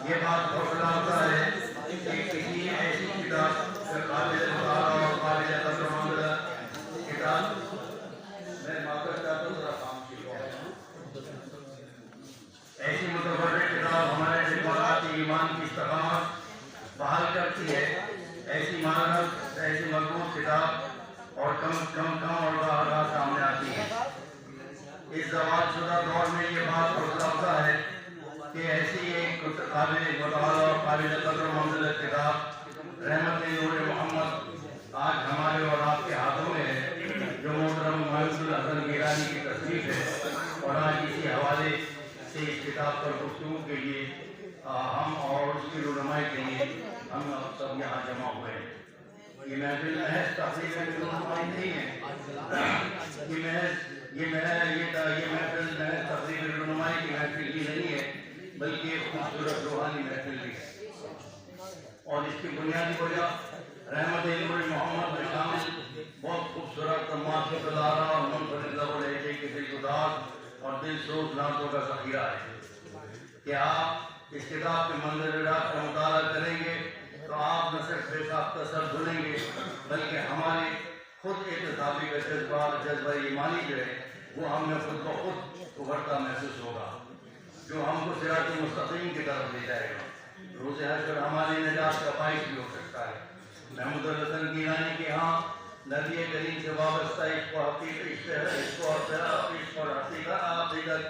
ये बात हौसला होता है कि किसी ऐसी किताब काबिल मुताला और काबिल तर्जुमा किताब मैं माफ़ चाहता हूँ थोड़ा काम ऐसी मुतफर्रिद किताब हमारे जज्बात ईमान की इस्तकामत बहाल करती है। ऐसी मानव ऐसी मजबूत किताब और कम और गाह सामने आती है। इस ज़वालशुदा दौर में ये बात हौसला है कि ऐसी एक काबिल मुताला और काबिल कदर मंजिल किताब रहमत नूर मोहम्मद आज हमारे और आपके हाथों में है, जो मोहतरम महमूद हसन गिलानी की तस्नीफ है। और आज इसी हवाले से इस किताब पर गुफ्तगू के लिए हम और उसकी रुनमाई के लिए हम सब यहाँ जमा हुए हैं। ये महफिल महज तफरीह की रुनमाई नहीं है, ये महफिल महज तफरीह की रुनमाई की महफिल ही नहीं है, बल्कि एक खूबसूरत रूहानी महफिल भी है। और इसकी बुनियादी वजह रहमत नूर मोहम्मद में शामिल बहुत खूबसूरत माशुक़दारा और मुनफरिद लहजे के दिलगुदार और दिलसोज नातों का ज़ख़ीरा है कि आप इस किताब के मंज़र-ए-रात का मुताला करेंगे तो आप न सिर्फ बेसाख्ता तसर धुलेंगे, बल्कि हमारे खुद एहतिसाबी का जज्बा ईमानी जो है वो हमें खुद ब खुद उभरता महसूस होगा, जो हमको सिरात मुस्तक़ीम की तरफ ले जाएगा। रोज़े हश्र हमारी निजात का बाइस भी हो सकता है। महमूद हसन गिलानी के यहाँ नबी करीम से वाबस्ता हकीकत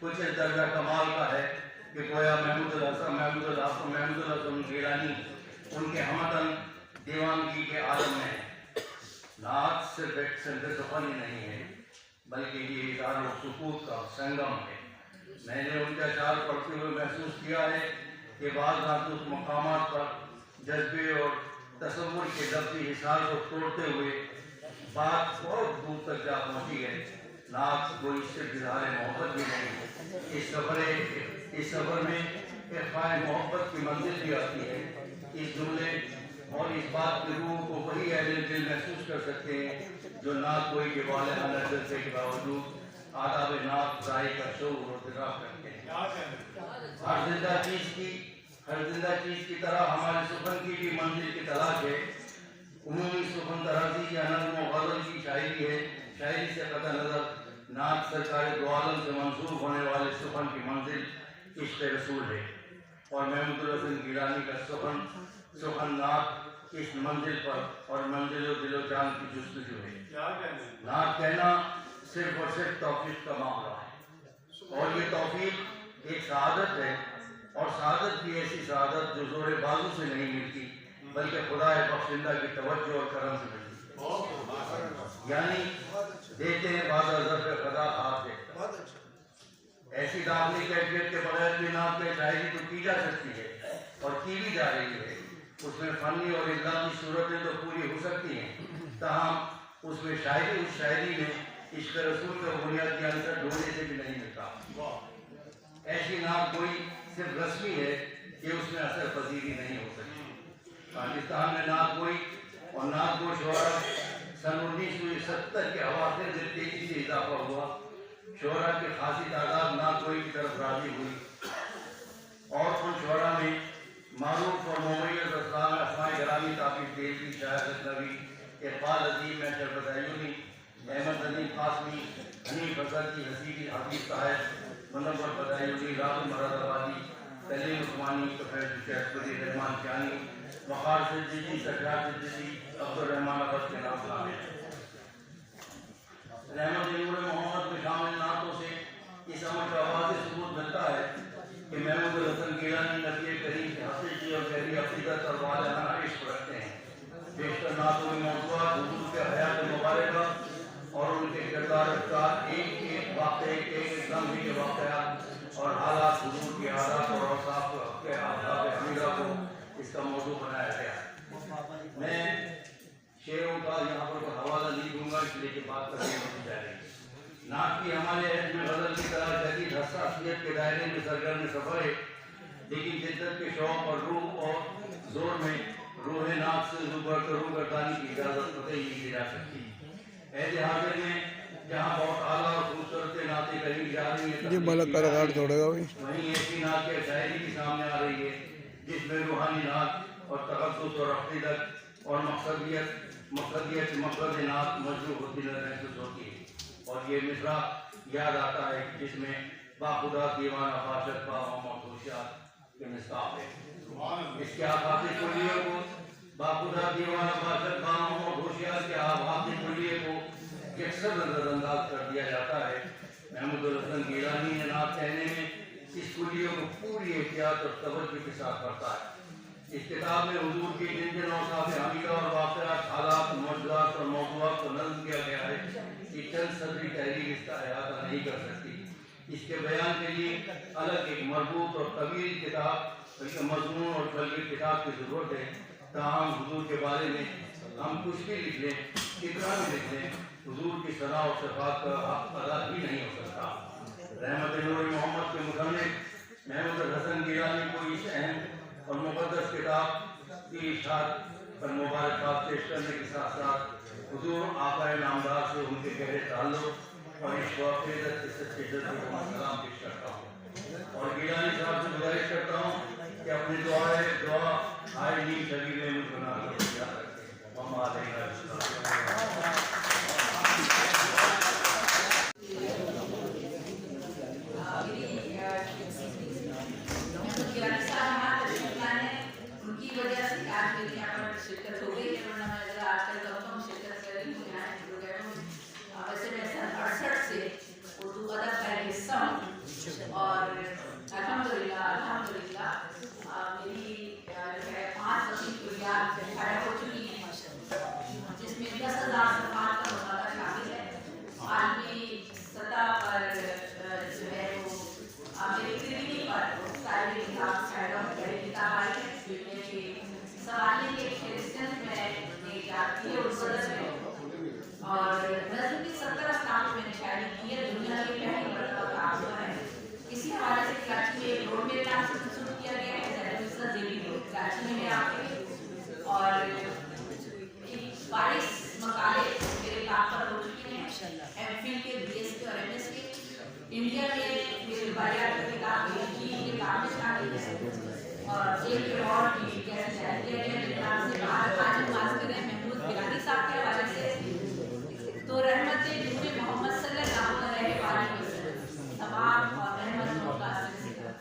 कुछ इस दर्जा कमाल का है कि गोया महमूद हसन गिलानी उनके हमतन दीवानगी के आलम में है। नात सिर्फ एक सुखन ही नहीं है, बल्कि ये इज़हार सुकूत का संगम है। मैंने उनके अशार पढ़ते हुए महसूस किया है कि बाज़ नात उस मकामात पर जज्बे और तसव्वुर के दफ्ती हिसार को तोड़ते हुए बात बहुत दूर तक जा पहुँची है। नात कोई सिर्फ इज़हार मोहब्बत भी नहीं, इस सफ़र में इरफ़ाए मोहब्बत की मंजिल भी आती है। इस जुमले और इस बात की रूह को वही अहले दिल महसूस कर सकते हैं जो नात कोई के वाले नजर के बावजूद आदाब नात ज़ाहिर का शौक़ और इत्तराफ़ करते हैं। हर जिंदा चीज़ की तरह हमारे सुखन की भी मंजिल की तलाश है। उमूमी सुखन तराजी या नज़्म व ग़ज़ल की शायरी है। शायरी से कतई नज़र नात सरकार दो आलम से मंसूब होने वाले सुखन की मंजिल इश्क़ रसूल है और महमूद हसन गिलानी का सुखन नात इस मंजिल पर और मंजिल दिलो जान की जुस्तजू है। नात कहना सिर्फ और सिर्फ तौफीक का मामला है और ये तौफीक एक शहादत है और शहादत की ऐसी शहादत जो जोर बाजू से नहीं मिलती बल्कि खुदा बख्शिंदा की तवज्जो और करम से मिलती यानी देते हैं बाज़ ज़र्फ़ ख़दा हाथ है ऐसी दामनी कैफियत के बगैर भी नाम पे शायरी तो की जा सकती है और की भी जा रही है उसमें फ़नी और इल्ज़ामी सूरतें तो पूरी हो सकती हैं ताहम उसमें शायरी उस शायरी में इश्क़ रसूल का बुनियादी अंसर ढूंढने से भी नहीं मिलता ऐसी नाम कोई सिर्फ रस्मी है कि उसमें असर पजीरी नहीं हो सकती पाकिस्तान में नाम कोई और नाम को शोहरा सन 1970 के अवाखिर में तेजी से इजाफा हुआ शोहरा की खासी तादाद ना कोई की तरफ राजी हुई और उन शोहरा में मारूफ और मुमय्यज़ असलाम असमाए गरामी ताक़िब देवी शायद नबी इक़बाल अज़ीम मैशर बदायूनी अहमद नदीम कासमी हनीफ अज़हर की हसीबी हबीब साहब मुनव्वर बदायूनी राहुल मरादाबादी सलीम उस्मानी प्रोफेसर शहबदी रहमान जानी वक़ार सिद्दीकी सज्जाद सिद्दीकी अब्दुर्रहमान अब्बास के नाम शामिल रहमत नूर मोहम्मद में शामिल नातों से इस अमर का वाज़ेह सबूत मिलता है कि महमूद हसन गिलानी नबी करीम के हक़ीक़ी और गहरी अक़ीदत और वालिहाना इश्क़ रखते हैं बेशतर नातों में मौज़ूआत हुज़ूर के हयात मुबारक और उनके किरदार का एक एक वाक़े एक लम्हे के वाक़यात और हालात हुज़ूर की आदत और औसाफ के आदाब हमीदा को इसका मौजू बनाया गया मैं शेरों का यहाँ पर कोई हवाला नहीं दूंगा इसलिए कि बात करने होनी चाहिए नात की हमारे ऐश में गज़ल की तरह जदीद हसासियत के दायरे में सरगर्म सफ़र है लेकिन जिद्दत के शौक़ और रूह और जोर में रूह नात से ज़ुबर करूँ गर्दानी की इजाज़त कतई नहीं दी जा सकती ऐसे हाजिर में जहाँ बहुत आला और खूबसूरत नातें कहीं जा रही है वहीं ऐसी नात के शायरी की सामने आ रही है जिसमें रूहानी नात और तक़द्दुस और अक़ीदत और मक़सदियत मक़सद नात मजबूत होती महसूस होती है और ये मिसरा याद आता है जिसमें बाखुदा दीवाना बाशत बा मोहम्मद होशियार के मिसराब है इसके आभासी कुलिये को बाखुदा दीवाना बाशत बा मोहम्मद होशियार के आभासी कुलिये को अक्सर नज़रअंदाज कर दिया जाता है महमूद हसन गिलानी ने नात कहने में इस कुलिये को पूरी एहतियात और तवज्जो के साथ पढ़ता है इस किताब में हुजूर की जिन जिन औसाफ हमीदा और वाक़यात हालात मौजूदात और मौज़ूआत को नज़्म किया गया है कि चंद सदरी तहरीर इसका अहाता नहीं कर सकती इसके बयान के लिए अलग एक मरबूत और तवील किताब मज़मून और फलवी किताब की ज़रूरत है ताहम हुजूर के बारे में हम कुछ भी लिख लें कितना भी लिख लें हुजूर की सना और सिफ़ात का हक़ अदा ही नहीं हो सकता रहमत नूर मोहम्मद के मुसन्निफ़ महमूद हसन गिलानी को इस अहम और मुक़द्दस किताब की इशाअत पर मुबारकबाद पेश करने के साथ साथ हुजूर आक़ाए नामदार से उनके गहरे ताल्लुक़ और इश्क़ व अक़ीदत के सच्चे जज़्बे को सलाम पेश करता हूँ और गिलानी साहब से गुज़ारिश करता हूँ कि अपनी दुआ आए नीम शरीर में मुझको ना याद रखें उनकी वजह से आज मेरी यहाँ पर शिरकत हो गई है वरना मैं अगर आजकल कम शिरकत कर रही हूँ यहाँ वैसे मैं सन 68 से उर्दू अदब का हिस्सा हूँ और अल्हम्दुलिल्लाह मेरी जो है 5 वसी कुलियात शाया हो चुकी हैं जिसमें 10,000 सफ़ात का मुताला शामिल है आलमी सतह पर जो है वो मेरी क्रिएटिविटी पर सारी किताब किताब आई है सवालियों के फहरिस्त में एक आती है उस में और नज़्म की 70 अफ़्ताब मैंने शायरी की है दुनिया की पहली मरतबा काम हुआ है इसी हवाले से कराची में एक रोड मेरे नाम से शुरू किया गया है जेबी रोड कराची में है आपके और 22 मकाले मेरे काम पर हो चुके हैं एमफिल के BS के और MS के इंडिया में मेरे बायात की किताब की किताब में शामिल है और एक और भी कैसे शायद किया गया मेरे नाम से आज बात करें महमूद गिलानी साहब के हवाले से तो रहमत नूर मोहम्मद सल्लल्लाहु अलैहि वसल्लम तमाम और रहमत का सिलसिला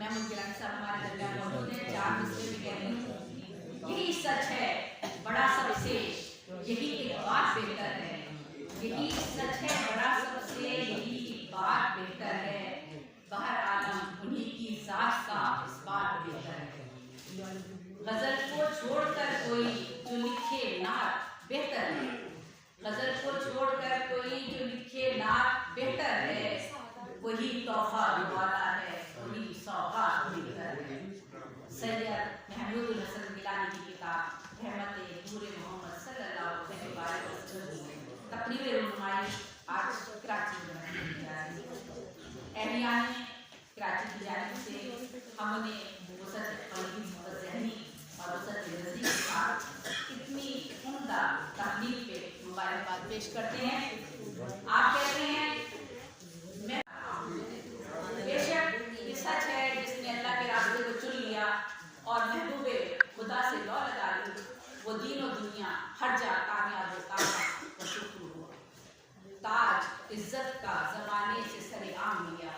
महमूद गिलानी साहब हमारे दरगाह मौजूद हैं 4 मिसरे में कह रही हूँ यही सच है बड़ा सा विशेष यही एक बात बेहतर है यही तकरीब नुमाइश आज कराची में की जा रही है। एहलियान कराची की जानिब से हमने वसत क़ल्बी और ज़हनी और वसत रज़ी के साथ इतनी उम्दा तकलीफ पे मुबारकबाद पेश करते हैं। आप कहते हैं मैं बेशक ये सच है जिसने अल्लाह के रास्ते को चुन लिया और महबूबे खुदा से लौ लगा ली, वो दीन और दुनिया हर जा कामयाब होता है और शुक्र हुआ। ताज इज्जत का ज़माने से सरेआम लिया,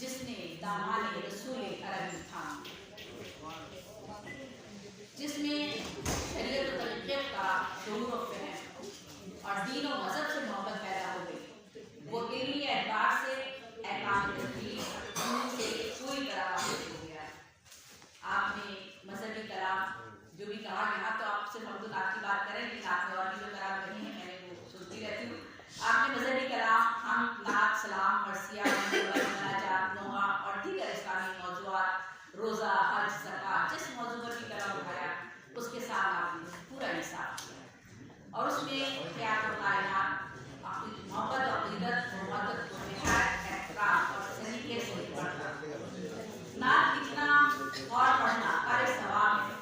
जिसने दामाने रसूल अरबी थाम, जिसमें शरीयत और तरीक़े का शऊर और फहम और दीन और मज़हब से मोहब्बत पैदा हो गई। वो इल्मी एतबार से अहकाम तकलीफ से पूरी तरह वाकिफ़ हो गया। आपने मज़हबी कलाम जो भी कहा, यहाँ तो आप सिर्फ अब्दुल आप की बात करें, लेकिन आपने और भी जो कलाम कही है मैंने वो सुनती रहती हूँ। आपने मज़हबी कलाम हम नात सलाम मरसिया मुनाजात नोहा और दीगर इस्लामी मौज़ूआत रोज़ा हज ज़कात जिस मौजू पर भी कलाम उठाया उसके साथ आपने पूरा इंसाफ किया और उसमें क्या कायनात मोहब्बत और इज्जत मोहब्बत को निहायत एहतराम और सलीके से पढ़ना, नात लिखना और पढ़ना कार्य सवाब है।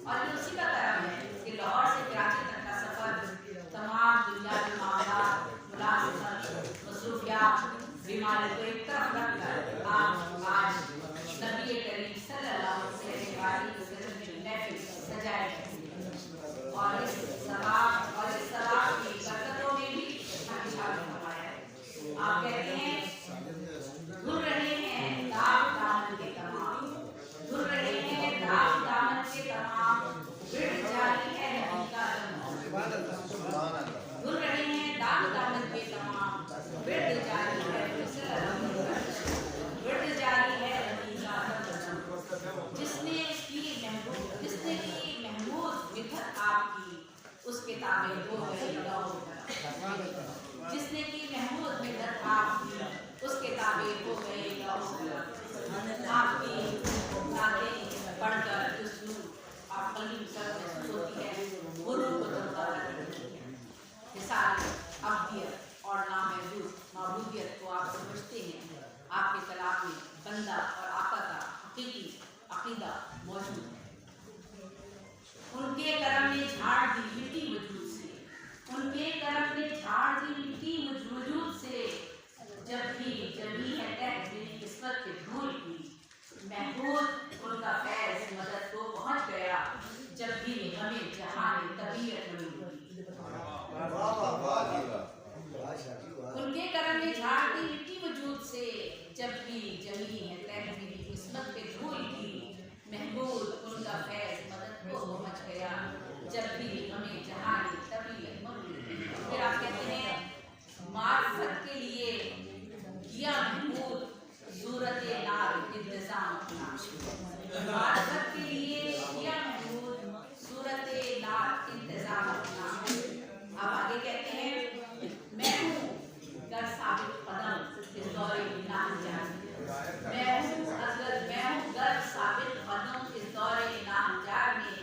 और ये उसी का करम है कि लाहौर से कराची तक का सफ़र तमाम दुनियावी मामलात मुलाज़मत मसरूफियात बीमारी को एक तरफ रखकर आप आज नबी करीम सल्लल्लाहु अलैहि वसल्लम की महफिल सजाए गए और इस सवाब की बरकतों में भी इशारा फरमाया है। आप कहते हैं घुर रहे हैं दाग दामन के तमाम, घुर रहे हैं दाग दामन के तमाम, बिड़ जारी है नबी का दम, घुर रहे हैं दाग दामन के तमाम, बिड़ जारी है बिड़ जारी है नबी का दम, जिसने की महमूद मिथत आपकी उसके ताबे हो गई लौह, जिसने की महमूद मिथत आपकी उसके ताबे हो गए लौह। आपकी नातें पढ़कर जो सूर आप कल्बी मुसरत महसूस होती है वो रूह को तरोताज़ा करती है। ये सारी अब्दियत और नामूदियत को आप समझते हैं। आपके कलाम में बंदा और आका का हकीकी अकीदा मौजूद है। उनके करम ने झाड़ दी मिट्टी वजूद से, उनके करम ने झाड़ दी मिट्टी वजूद से, जब भी जमी है तह मेरी किस्मत के धूल की, महबूब उनका फैज़ मदद को पहुँच गया, जब भी हमें जहान तबीयत में उनके करम ने झाड़ दी मिट्टी वजूद से, जब भी जमी है तह मेरी किस्मत के धूल की, महबूब उनका फैज़ मदद को पहुँच गया, जब भी हमें जहान तबीयत मौजूद। फिर आप कहते हैं मार्फत के लिए किया महमूद सूरत नार इंतजाम अपना, मार्फत के लिए किया महमूद सूरत नार इंतजाम अपना। आप आगे कहते हैं मैं हूँ गर साबित कदम इस दौरे नाम जान, मैं हूँ गर साबित कदम इस दौरे नाम जान में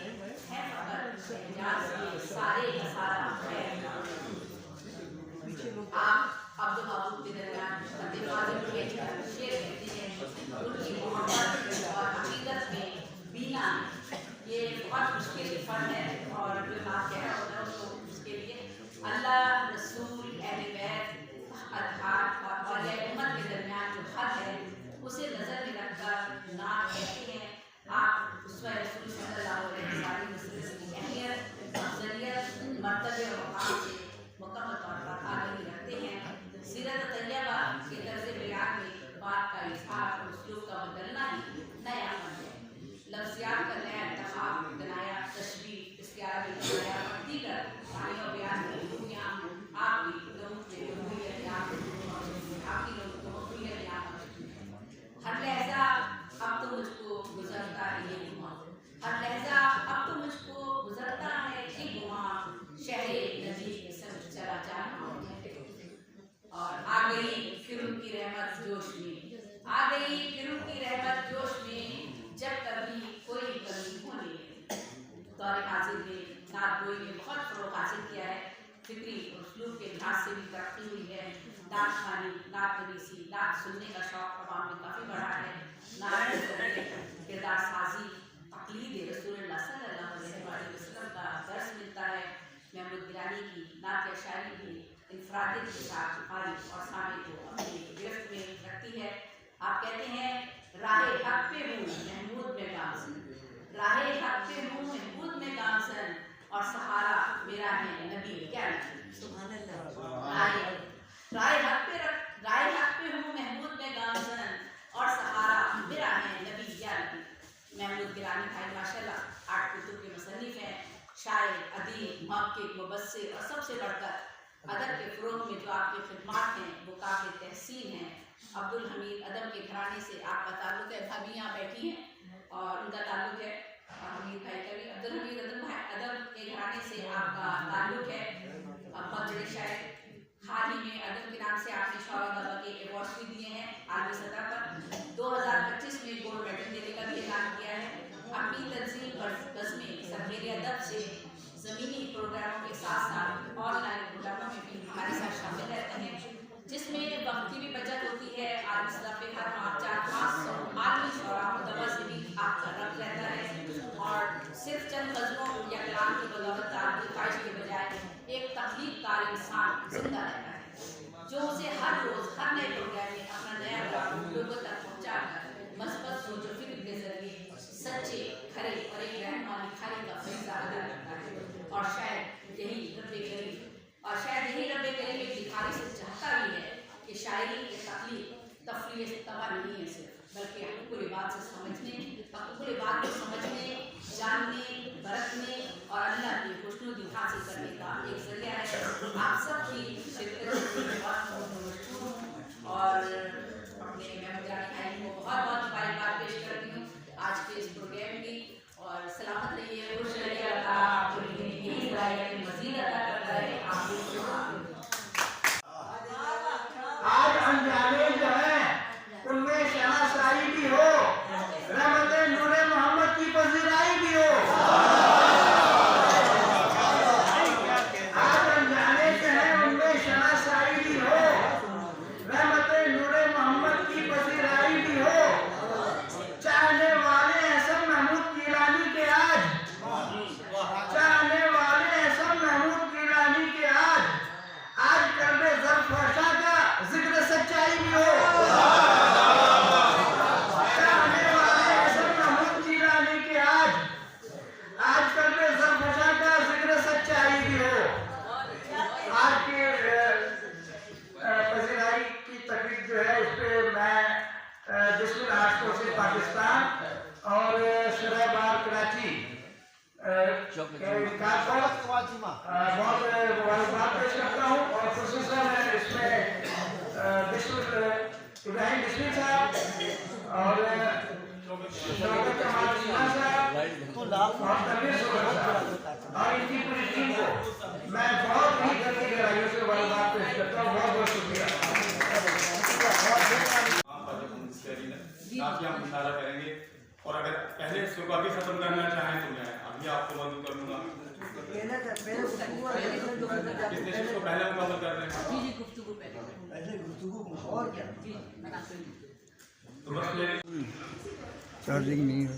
है फकर शहजाद के सारे सारा है। आप अब्दुल माबूद के दरमियान के शेर कहते हैं उनकी मोहब्बत और हकीकत में बीना ये बहुत मुश्किल फन है और जो बात कह रहा होता है उसको उसके लिए अल्लाह रसूल अहले बैत अतहार और उम्मत के दरमियान जो हद है उसे नज़र में रखकर नाम कहते हैं। आप उसमें रसूल सल्लल्लाहु अलैहि वसल्लम की अहमियत अफजलियत मर्तबे और मकाम से मुकम्मल तौर पर आगाही रखते हैं। सीरत तैयबा के तर्ज़ बयान में बात का इज़हार और उसलूब का बदलना ही भी तरक्की हुई है। नात खानी, नात नवीसी, नात सुनने का शौक अवाम में काफ़ी बढ़ा है। नात किरदार साजी, तकलीद रसूलुल्लाह सल्लल्लाहु अलैहि वसल्लम का दर्स मिलता है। महमूद गिलानी की नात या शायरी भी इनफरादियत के साथ बुखारी और सामे को अपनी गिरफ्त में रखती है। आप कहते हैं राहे हक पे हूँ महमूद में गामसन, राहे हक पे हूँ महमूद में गामसन, और सहारा मेरा है नबी क्या सुभान अल्लाह। राहे हक पे हूँ महमूद में गामसन, और सहारा मेरा है नबी क्या नबी। महमूद गिलानी भाई माशाल्लाह 8 कुतुब के मुसन्निफ हैं, शायर, अदीब, मुहक्किक, मुबस्सिर, और सबसे बढ़कर अदब के फ़रोग़ में जो आपकी खिदमात हैं वो काबिल तहसीन हैं। अब्दुल हमीद अदब के घराने से आपका ताल्लुक़ है, भाभी यहाँ बैठी हैं और उनका ताल्लुक़ है हमीद भाई का भी। अब्दुल हमीद अदब के घराने से आपका ताल्लुक़ है, बहुत बड़े शायर। हाल ही में अदब के नाम से आपने शौकत बाबा के अवार्ड्स भी दिए हैं आलमी सतह पर। 2025 में गोल्ड मेडल देने का भी ऐलान किया है। अपनी तंजीम पर बज़्म सफ़ेर अदब से ज़मीनी प्रोग्रामों के साथ साथ ऑनलाइन प्रोग्रामों में भी हमारे साथ शामिल रहते हैं, जिसमें वक्त की भी बचत होती है। आलमी सतह पे हर माह 400-500 आलमी शोरा मुतबा से भी आपका रब्त रहता है, और सिर्फ चंद गज़लों या कलाम की बदौलत आपकी ख्वाहिश के बजाय एक तख्लीक़कार इंसान जिंदा रहता है, जो उसे हर रोज़ हर नए प्रोग्राम में अपना नया काम लोगों तक पहुँचाकर मस्बत सोच और फिक्र के जरिए सच्चे, खरे और एक रहनुमा लिखारी का फैसला अदा करता है। और शायद यही रब्बे करीम एक लिखारी से चाहता भी है कि शायरी की तख्लीक़ तफरीह तबा नहीं है सिर्फ, बल्कि हक़ुक़ुल इबाद से समझने, हक़ुक़ुल इबाद को समझने, जानने, बरतने और अल्लाह की खुशनुदी हासिल करने का एक ज़रिया है। आप सबकी शिरकत और अपने महमूद गिलानी को बहुत मुबारकबाद पेश करती हूँ आज के इस प्रोग्राम की। और सलामत रहिए, खुश रहिए, अल्लाह आपको यही मज़ीद अता करता है। आज अनजाने जो है उनमें शनासाई भी हो, रहमत नूरे मोहम्मद की पज़ीराई भी हो। आज अनजाने जो है उनमें शनासाई भी हो, रहमत नूरे मोहम्मद की पज़ीराई भी हो। चाहने वाले हसन महमूद गिलानी के आज, चाहने वाले हसन महमूद गिलानी के आज कर्बे ज़रफ़शा का जिक्र सच्चाई भी हो। चाहने वाले हसन महमूद गिलानी के आज कर्बे ज़रफ़शा का जिक्र सच्चाई भी हो। आज के पज़ीराई की तकरीब जो है उस पर मैं डिस्ट्रिक्ट हाईकोर्ट से पाकिस्तान और शराबाद कराची बहुत मुबारकबाद पेश करता हूँ। और खुसूसन इसमें डिस्ट्रिक्ट इब्राहिम डिस्ट्रिक्ट साहब और शौकत कमाल सिन्हा साहब और तनवीर सोहर साहब और इनकी पूरी टीम को मैं बहुत ही दिल की गहराइयों से मुबारकबाद पेश करता हूँ। बहुत बहुत शुक्रिया। आप यहाँ मुशारा करेंगे, और अगर पहले इसको अभी खत्म करना चाहें तो मैं अभी आपको मदद कर दूंगा। इसको पहले मुकम्मल कर दें। और क्या तो बस चार्जिंग नहीं है।